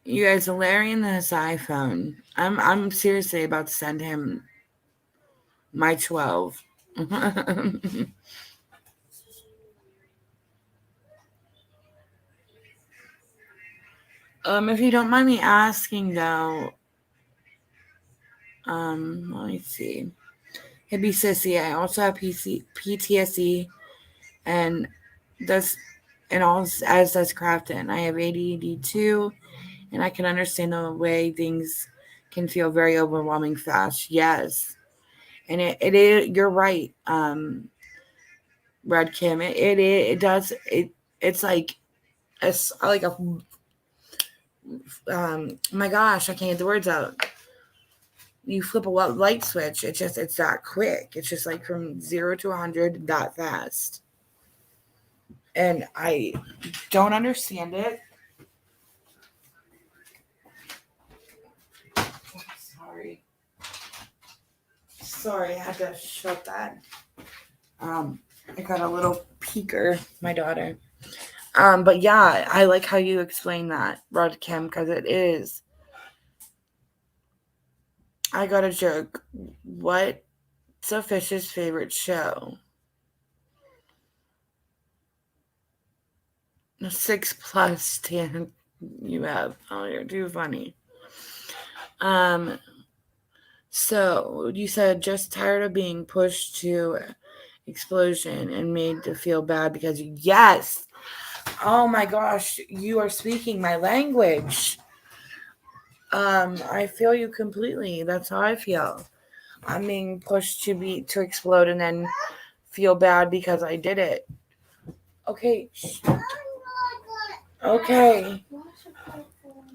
guys, Larry and this iPhone. I'm seriously about to send him my 12. If you don't mind me asking though, let me see. Hippie sissy, I also have PTSD, and as does Crafton. I have ADD too, and I can understand the way things can feel very overwhelming fast. Yes. And it is, you're right, Red Kim. It does it's like it's like a my gosh, I can't get the words out. You flip a light switch, it's that quick. It's just like from 0 to 100 that fast. And I don't understand it. Sorry. Sorry, I had to shut that. I got a little peeker, my daughter. But yeah, I like how you explain that, Rod Kim, because it is. I got a joke. What's a fish's favorite show? 6+ 10 you have. Oh, you're too funny. So you said just tired of being pushed to explosion and made to feel bad because yes. Oh my gosh, you are speaking my language. I feel you completely. That's how I feel. I'm being pushed to explode and then feel bad because I did it. Okay. Okay.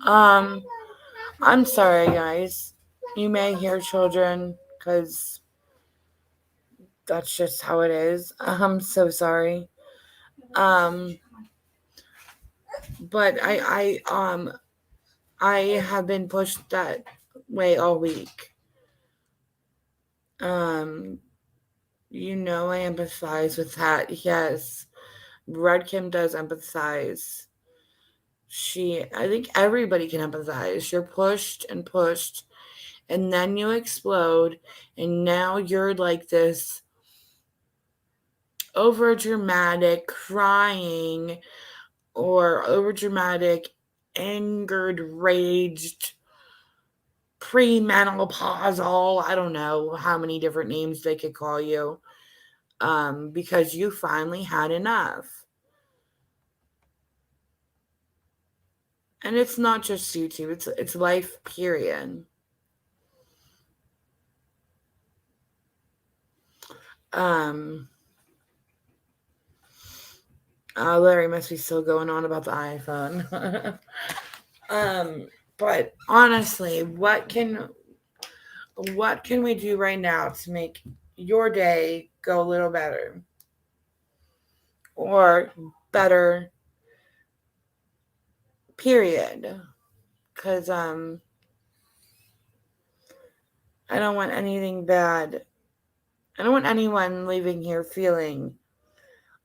I'm sorry, guys. You may hear children because that's just how it is. I'm so sorry. But I have been pushed that way all week. I empathize with that. Yes. Red Kim does empathize. I think everybody can empathize. You're pushed and pushed, and then you explode, and now you're like this over dramatic crying or over dramatic angered, raged, premenopausal. I don't know how many different names they could call you, because you finally had enough. And it's not just YouTube, it's life, period. Larry must be still going on about the iPhone. But honestly, what can we do right now to make your day go a little better? Or better, period. Because I don't want anything bad. I don't want anyone leaving here feeling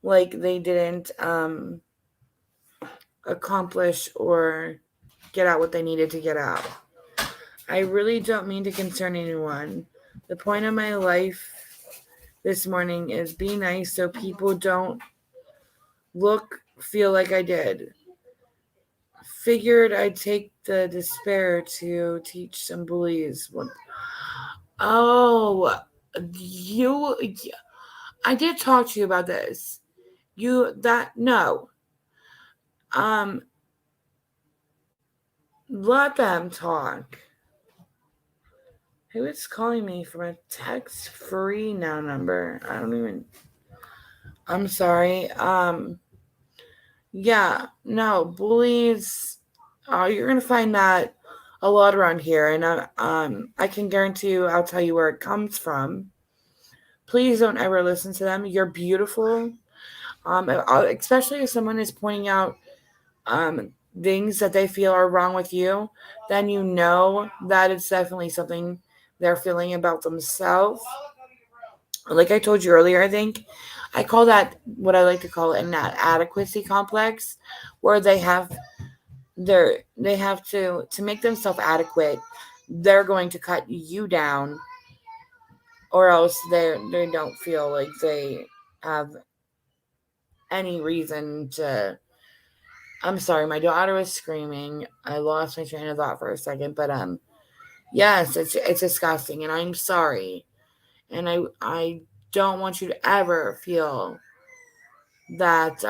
like they didn't accomplish or get out what they needed to get out. I really don't mean to concern anyone. The point of my life this morning is be nice so people don't feel like I did. Figured I'd take the despair to teach some bullies. Oh, I did talk to you about this. No. Let them talk. Who is calling me from a text-free now number? I'm sorry. Yeah, no, bullies. You're gonna find that a lot around here, and I can guarantee you, I'll tell you where it comes from. Please don't ever listen to them. You're beautiful. Especially if someone is pointing out things that they feel are wrong with you, then you know that it's definitely something they're feeling about themselves. Like I told you earlier, I think I call that what I like to call an adequacy complex, where they have to make themselves adequate. They're going to cut you down, or else they don't feel like they have any reason to. I'm sorry, my daughter was screaming. I lost my train of thought for a second, but yes, it's disgusting, and I'm sorry, and I don't want you to ever feel that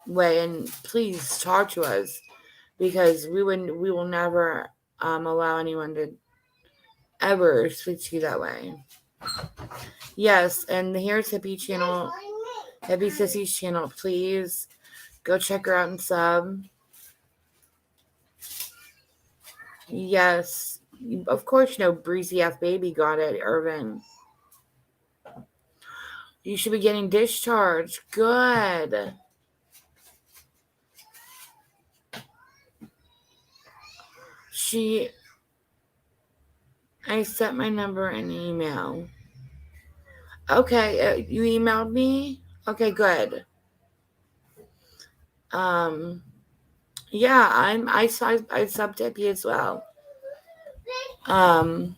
way. And please talk to us, because we will never allow anyone to ever speak to you that way. Yes, and here's Hippie channel, Hippie Sissy's channel. Please go check her out and sub. Yes, of course, Breezy F Baby got it, Irvin. You should be getting discharged. Good. I sent my number and email. Okay, you emailed me? Okay, good. Yeah, I subbed Hippie as well. Oh,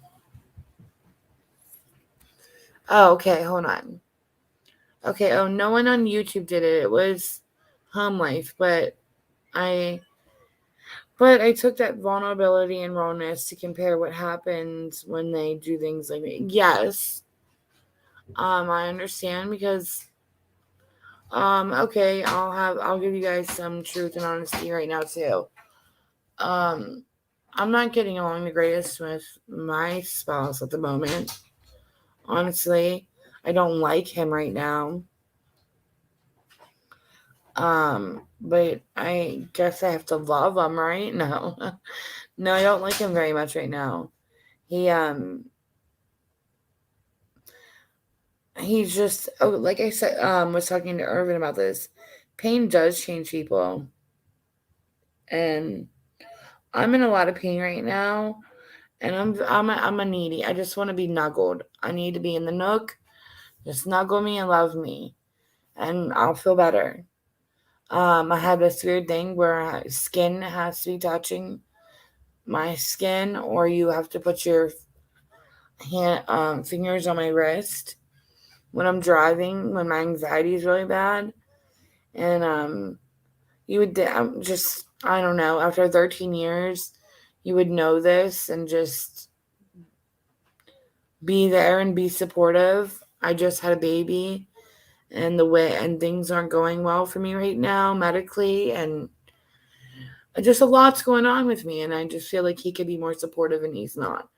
okay, hold on. Okay, no one on YouTube did it. It was Home Life, but I took that vulnerability and rawness to compare what happens when they do things like me. Yes. I understand because okay, I'll give you guys some truth and honesty right now too. I'm not getting along the greatest with my spouse at the moment. Honestly, I don't like him right now. But I guess I have to love him, right? No. No, I don't like him very much right now. He's just, like I said, was talking to Irvin about this. Pain does change people. And I'm in a lot of pain right now. And I'm a needy. I just want to be snuggled. I need to be in the nook. Just snuggle me and love me. And I'll feel better. I have this weird thing where skin has to be touching my skin, or you have to put your fingers on my wrist when I'm driving, when my anxiety is really bad. And you would just, I don't know, after 13 years, you would know this and just be there and be supportive. I just had a baby, and things aren't going well for me right now medically, and just a lot's going on with me, and I just feel like he could be more supportive and he's not.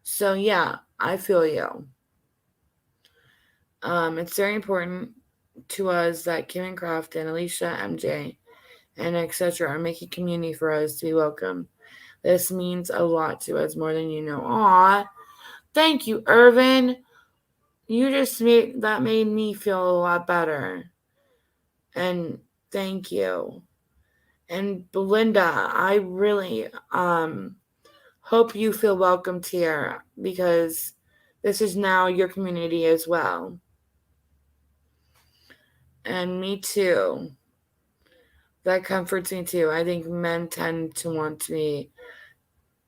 So yeah, I feel you. It's very important to us that Kim and Kraft and Alicia, MJ, and etc. are making community for us to be welcome. This means a lot to us, more than you know. Aw, thank you, Irvin. You just made me feel a lot better. And thank you. And Belinda, I really hope you feel welcomed here, because this is now your community as well. And me too. That comforts me too. I think men tend to want to be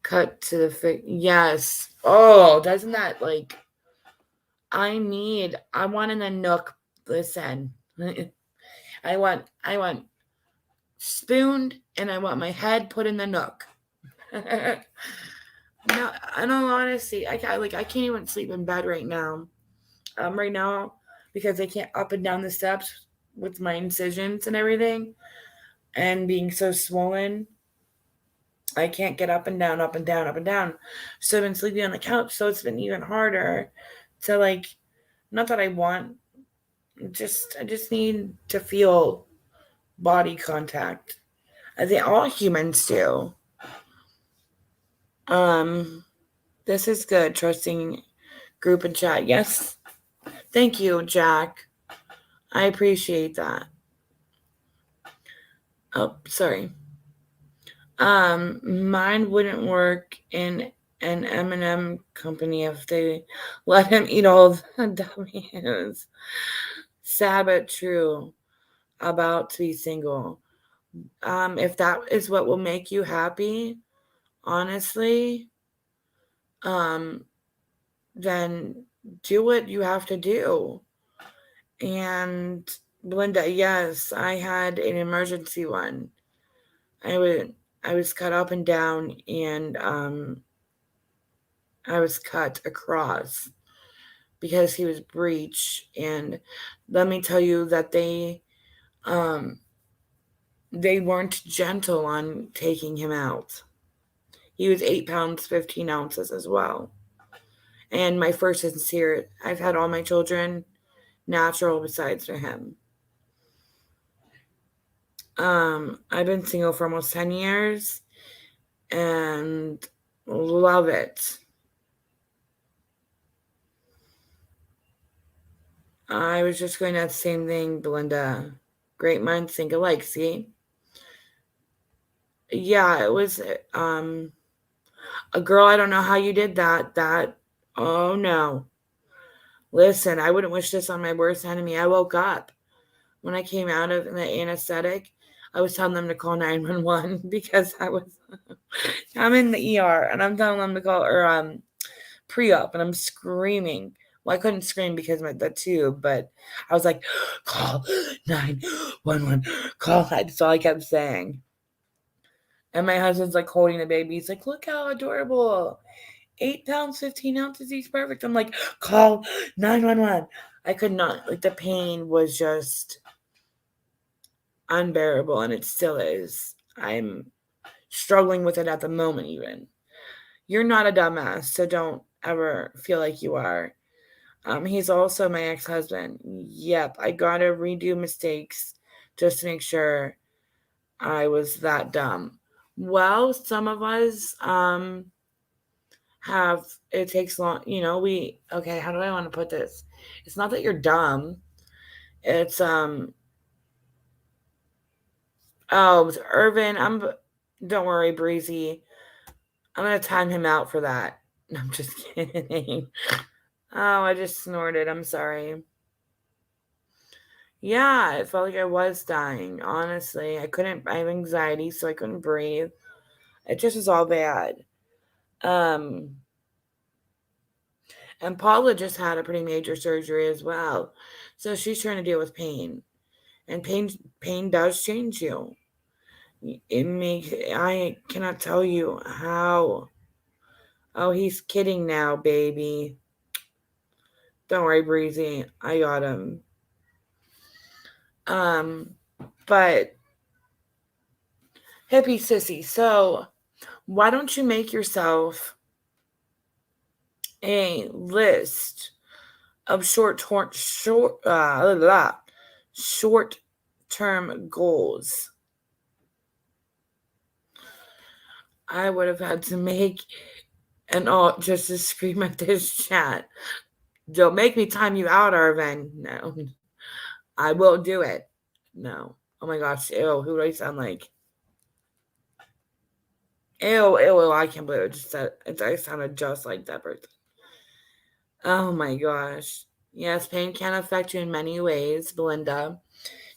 cut to the yes. Oh, doesn't that I want in the nook. Listen. I want spooned, and I want my head put in the nook. No, in all honesty, I can't even sleep in bed right now. Right now, because I can't up and down the steps with my incisions and everything, and being so swollen. I can't get up and down, up and down, up and down. So I've been sleeping on the couch. So it's been even harder to not that I want, I just need to feel body contact. I think all humans do. This is good. Trusting group and chat. Yes. Thank you, Jack. I appreciate that. Oh, sorry. Mine wouldn't work in an M&M company if they let him eat all the W's. Sad but true about to be single. If that is what will make you happy, honestly, then do what you have to do. And Belinda, yes, I had an emergency one. I was cut up and down, and I was cut across because he was breech. And let me tell you that they weren't gentle on taking him out. He was 8 pounds 15 ounces as well. And my first sincere, I've had all my children natural besides for him. I've been single for almost 10 years and love it. I was just going at the same thing, Belinda. Great minds think alike, see? Yeah, it was a girl, I don't know how you did that. Oh no. Listen, I wouldn't wish this on my worst enemy. I woke up when I came out of the anesthetic. I was telling them to call 911 because I'm in the ER and I'm telling them to call pre-op and I'm screaming. Well, I couldn't scream because of the tube, but I was like, call 911, call. That's all I kept saying. And my husband's like holding the baby. He's like, look how adorable. 8 pounds, 15 ounces. He's perfect. I'm like, call 911. I could not. Like, the pain was just unbearable, and it still is. I'm struggling with it at the moment, even. You're not a dumbass, so don't ever feel like you are. He's also my ex-husband. Yep, I gotta redo mistakes just to make sure I was that dumb. Well, some of us have, it takes long, okay, how do I want to put this? It's not that you're dumb. It's Irvin, don't worry, Breezy. I'm gonna time him out for that. I'm just kidding. Oh, I just snorted. I'm sorry. Yeah, it felt like I was dying, honestly. I have anxiety, so I couldn't breathe. It just was all bad. And Paula just had a pretty major surgery as well. So she's trying to deal with pain. And pain does change you. I cannot tell you how. Oh, he's kidding now, baby. Don't worry, Breezy. I got him. But hippie sissy, so why don't you make yourself a list of short-term goals? I would have had to make an alt just to scream at this chat. Don't make me time you out, Arvin. No. I will do it. No. Oh my gosh. Ew. Who do I sound like? Ew. I can't believe I sounded just like that person. Oh my gosh. Yes, pain can affect you in many ways, Belinda.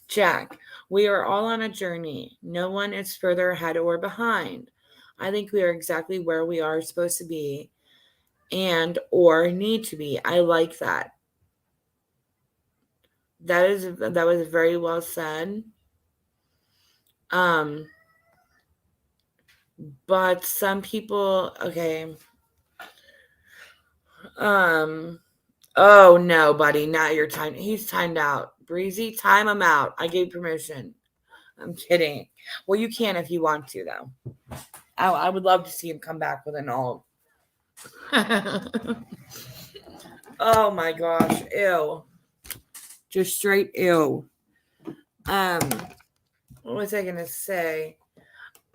Jack, we are all on a journey. No one is further ahead or behind. I think we are exactly where we are supposed to be and or need to be. I like that. That was very well said. But some people, okay. Oh no, buddy, not your time. He's timed out. Breezy, time him out. I gave permission. I'm kidding. Well, you can if you want to, though. I would love to see him come back with an alt. Oh my gosh, ew. Just straight ew. What was I gonna say?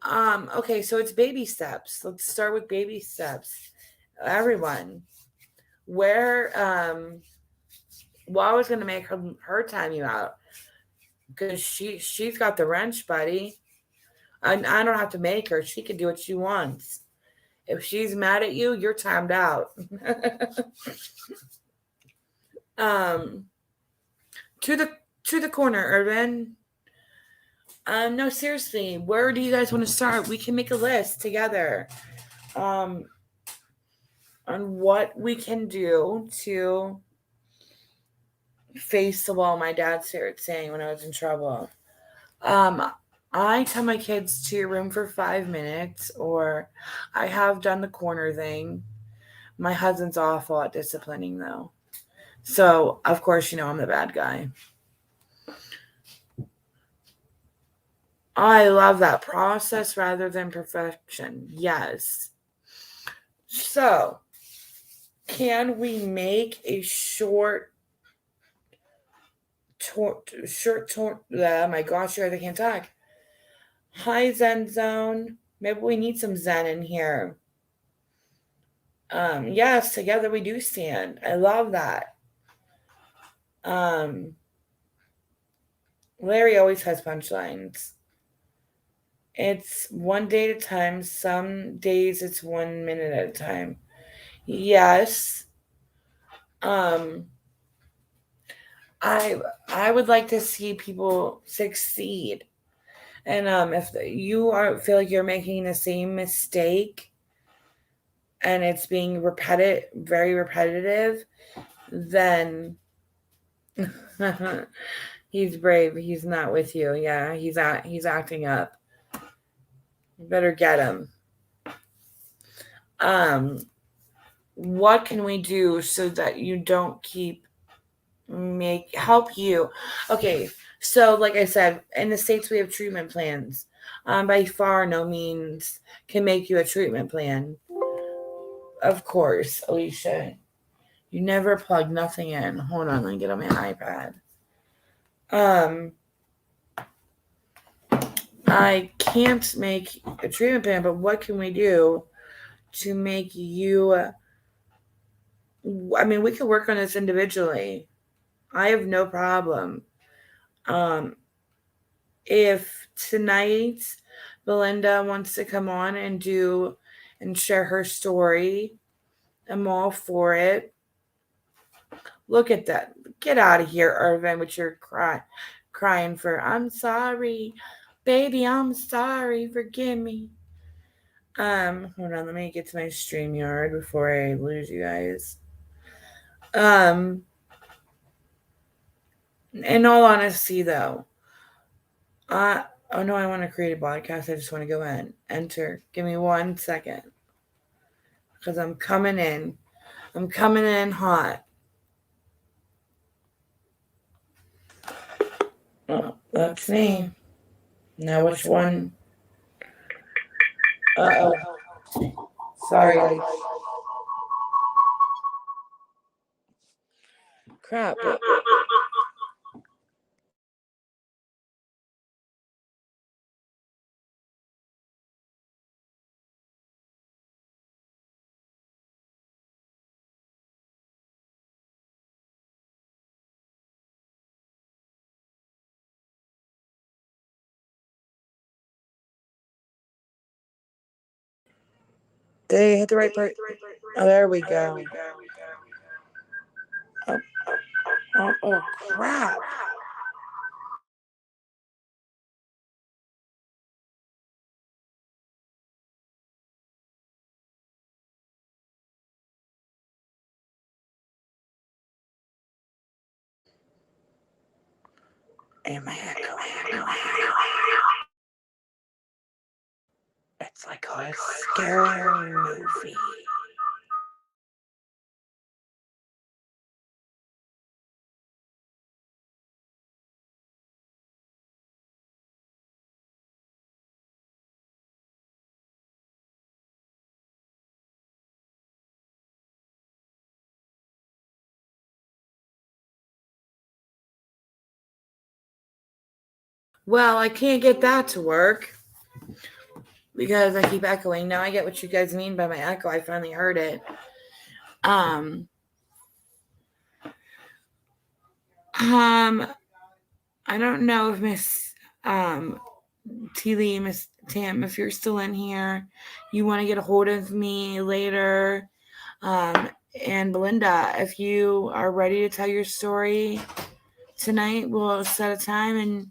Okay, so it's baby steps. Let's start with baby steps. Everyone. Where well, I was gonna make her time you out. Because she's got the wrench, buddy. I don't have to make her. She can do what she wants. If she's mad at you, you're timed out. To the corner, Irvin. No, seriously, where do you guys want to start? We can make a list together. On what we can do to face the wall my dad started saying when I was in trouble. I tell my kids to your room for 5 minutes, or I have done the corner thing. My husband's awful at disciplining, though. So, of course, I'm the bad guy. I love that process rather than perfection. Yes. So, can we make a short oh my gosh, guys, I can't talk. Hi, Zen Zone. Maybe we need some Zen in here. Yes, together we do stand. I love that. Larry always has punchlines. It's one day at a time. Some days it's 1 minute at a time. Yes. I would like to see people succeed. And if you feel like you're making the same mistake and it's being very repetitive, then he's brave. He's not with you. Yeah, he's acting up. You better get him. What can we do so that you don't keep help you? Okay, so like I said, in the States we have treatment plans. By far no means can make you a treatment plan. Of course, Alicia. You never plug nothing in. Hold on, let me get on my iPad. I can't make a treatment plan, but what can we do to make you? I mean, we can work on this individually. I have no problem. If tonight Belinda wants to come on and share her story, I'm all for it. Look at that. Get out of here, Irvin, with your crying for, I'm sorry. Baby, I'm sorry. Forgive me. Hold on. Let me get to my StreamYard before I lose you guys. In all honesty, though, oh no, I want to create a podcast. I just want to go in. Enter. Give me 1 second. Because I'm coming in. I'm coming in hot. Oh, that's me. Now which one? Uh-oh. Sorry. Crap. They hit the right part. Oh, there we go. Oh, crap. Am I echoing? It's like a scary movie. Well, I can't get that to work because I keep echoing. Now I get what you guys mean by my echo. I finally heard it. I don't know if Miss T. Miss Tam, if you're still in here, you want to get a hold of me later. And Belinda, if you are ready to tell your story tonight, we'll set a time and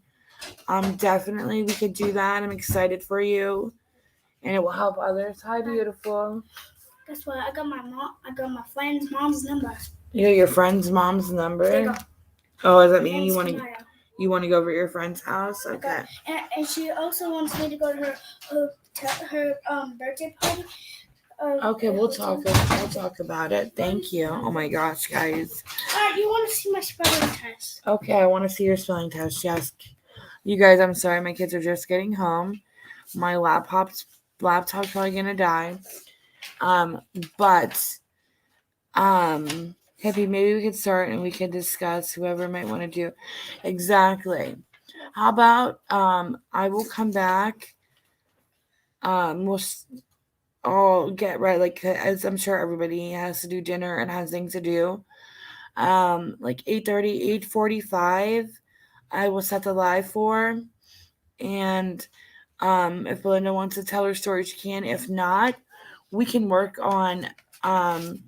definitely we could do that. I'm excited for you. And it will help others. Hi, beautiful. Guess what? I got my friend's mom's number. You know your friend's mom's number? Oh, does that mean you want to go over to your friend's house? Okay. And she also wants me to go to her birthday party. Okay, we'll talk about it. Thank you. Oh my gosh, guys. You want to see my spelling test? Okay, I want to see your spelling test. Yes. You guys, I'm sorry, my kids are just getting home. My laptop's probably gonna die. But Hippie, maybe we could start and we can discuss whoever might want to do. Exactly. How about I will come back. We'll all get ready, like as I'm sure everybody has to do dinner and has things to do. Like 8:30, 8:45, I will set the live for. And if Belinda wants to tell her story, she can. If not, we can work on I'm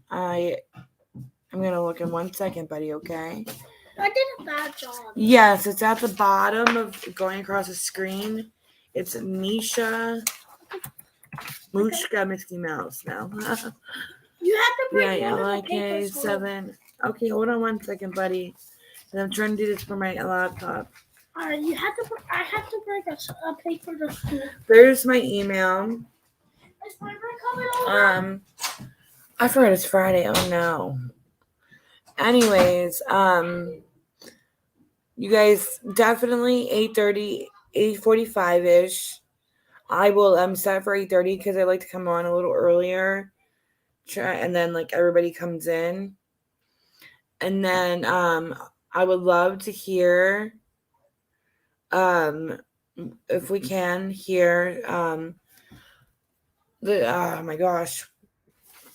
gonna look in 1 second, buddy, okay? I did a bad job. Yes, it's at the bottom of going across the screen. It's Misha Mushka Misty Mouse now. You have to break Yeah, one of the like papers. 7. Okay, hold on 1 second, buddy. And I'm trying to do this for my laptop. Alright, I have to break a paper to school. There's my email. Is my break coming over? I forgot it's Friday. Oh no. Anyways, you guys definitely 8:30, 8:45-ish. I will set for 8:30 because I like to come on a little earlier. And then like everybody comes in. And then I would love to hear if we can hear the oh my gosh.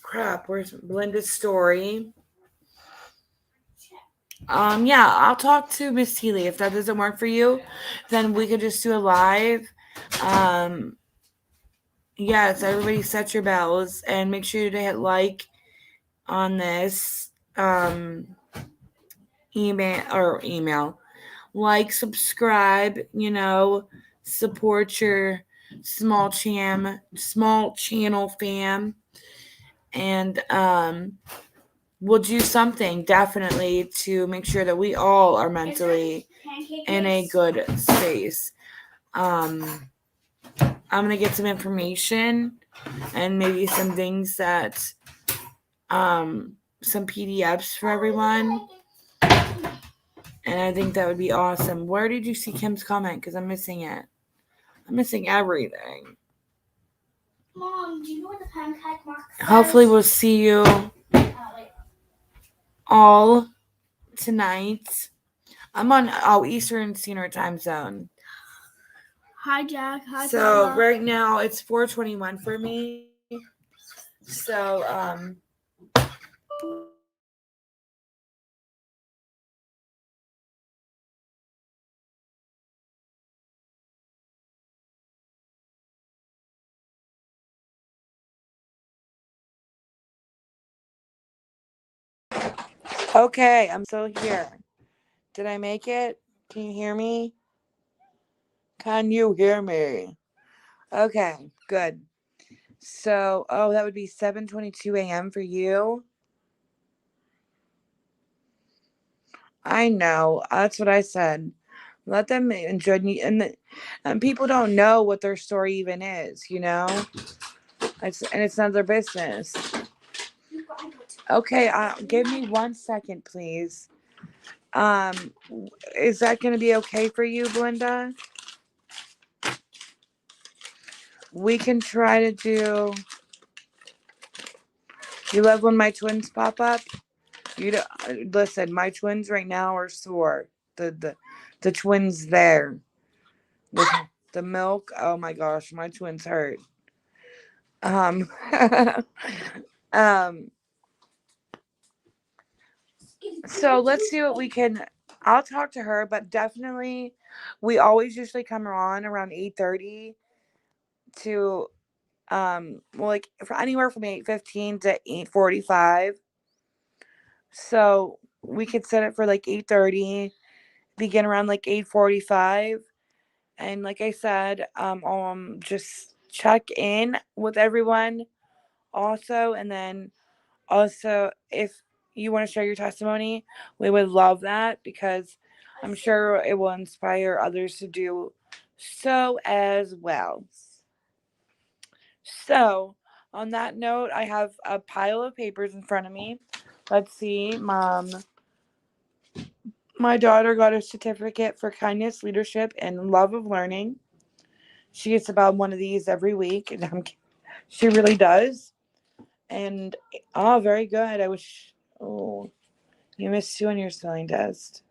Crap, where's Belinda's story? Yeah, I'll talk to Miss Healy. If that doesn't work for you, then we could just do a live. Yes, everybody set your bells and make sure to hit like on this email. Like, subscribe, support your small channel fam. And we'll do something definitely to make sure that we all are mentally in a good space. I'm gonna get some information and maybe some things that some PDFs for everyone. And I think that would be awesome. Where did you see Kim's comment? Because I'm missing it. I'm missing everything. Mom, do you know what the pancake mark says? Hopefully we'll see you all tonight. I'm on Eastern Standard Time Zone. Hi, Jack. Hi, So Papa. right now it's 4:21 for me. So okay, I'm still here. Did I make it? Can you hear me? Can you hear me? Okay, good. So, that would be 7:22 a.m. for you. I know. That's what I said. Let them enjoy, and people don't know what their story even is. It's none of their business. Okay, give me 1 second, please. Is that going to be okay for you, Belinda? We can try to do. You love when my twins pop up? You don't, listen, my twins right now are sore. The twins there. The milk. Oh my gosh, my twins hurt. So let's see what we can. I'll talk to her, but definitely, we always usually come on around 8:30 to like for anywhere from 8:15 to 8:45. So we could set it for like 8:30, begin around like 8:45, and like I said, just check in with everyone also, and then also if you want to share your testimony, we would love that because I'm sure it will inspire others to do so as well. So, on that note, I have a pile of papers in front of me. Let's see, Mom. My daughter got a certificate for kindness, leadership, and love of learning. She gets about one of these every week, and she really does. And very good. You missed 2 on your spelling test.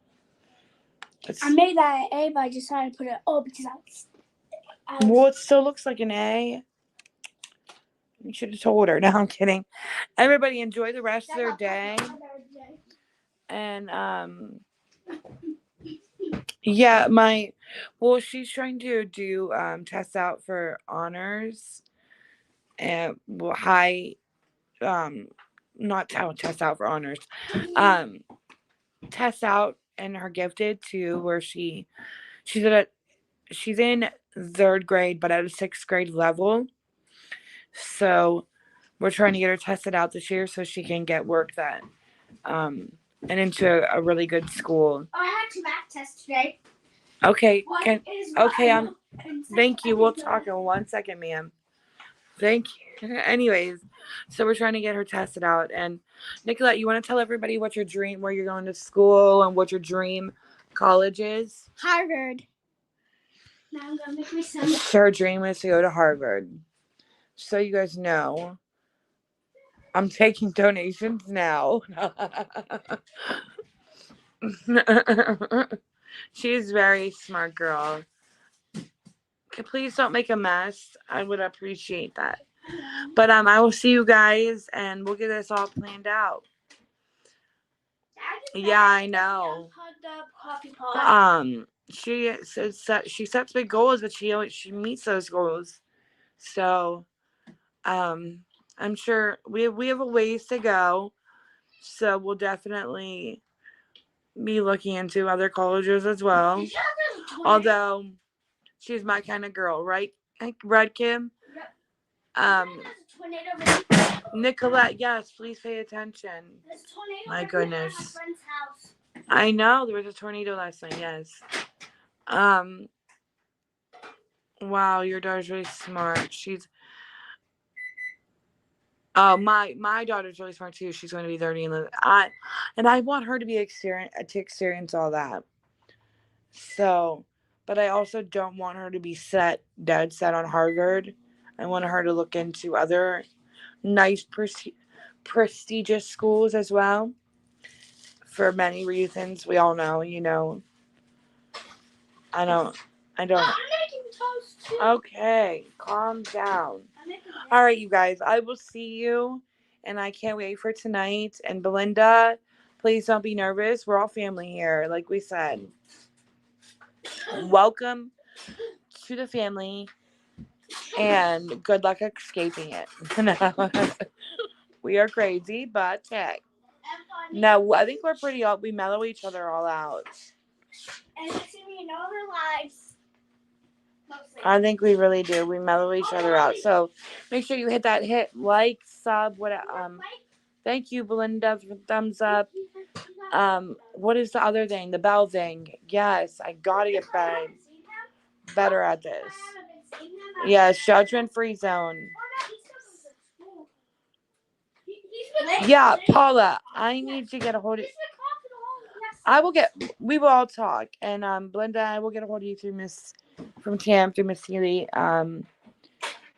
I made that an A, but I decided to put it O because Well, it still looks like an A. You should have told her. No, I'm kidding. Everybody enjoy the rest of their day. And yeah, she's trying to do tests out for honors and high not tests out for honors. Tests out and her gifted too, where she's in 3rd grade but at a 6th grade level. So we're trying to get her tested out this year so she can get work that and into a really good school. Oh, I had 2 math tests today. Okay. Okay. Thank you. We'll talk in 1 second, ma'am. Thank you. Anyways, so we're trying to get her tested out. And Nicolette, you want to tell everybody where you're going to school and what your dream college is? Harvard. Now I'm gonna make my son. Her dream is to go to Harvard. So you guys know, I'm taking donations now. She's a very smart girl. Please don't make a mess. I would appreciate that. But I will see you guys and we'll get this all planned out. Yeah, I know. She sets big goals, but she meets those goals. So I'm sure we have a ways to go. So we'll definitely be looking into other colleges as well. Although she's my kind of girl, right? Red Kim? Nicolette, yes, please pay attention. My goodness. I know there was a tornado last night, yes. Wow, your daughter's really smart. My daughter's really smart too. She's going to be 30 and I want her to experience all that. So, but I also don't want her to be dead set on Harvard. I want her to look into other nice prestigious schools as well. For many reasons, we all know, I don't. I'm making toast too. Okay, calm down. All right, you guys, I will see you, and I can't wait for tonight. And Belinda, please don't be nervous. We're all family here, like we said. Welcome to the family, and good luck escaping it. We are crazy, but heck. No, I think we mellow each other all out. And it's going to be in all our lives. Mostly. I think we really do. We mellow each other out. So make sure you hit like, sub, thank you, Belinda, for thumbs up. What is the other thing? The bell thing. Yes, I gotta get better at this. Yes, judgment-free zone. Yeah, Paula, I need to get a hold of we will all talk. And Belinda, I will get a hold of you through Miss Healy.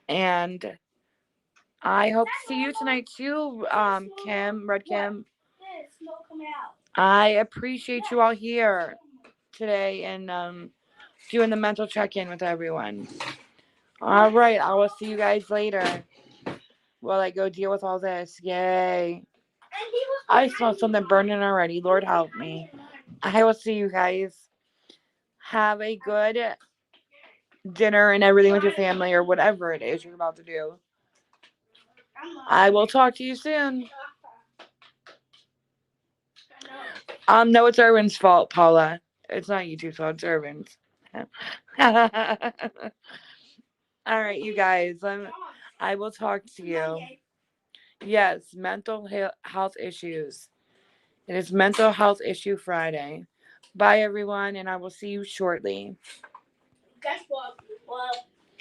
And I hope to see you tonight too, Red Kim. I appreciate you all here today and doing the mental check-in with everyone. All right, I will see you guys later while I go deal with all this. Yay. I smell something burning already. Lord help me. I will see you guys. Have a good dinner and everything with your family or whatever it is you're about to do. I will talk to you soon. No, it's Irwin's fault, Paula. It's not you two's fault, it's Irwin's. All right, you guys. I will talk to you. Yes, mental health issues. It is Mental Health Issue Friday. Bye, everyone, and I will see you shortly. Guess what? Well,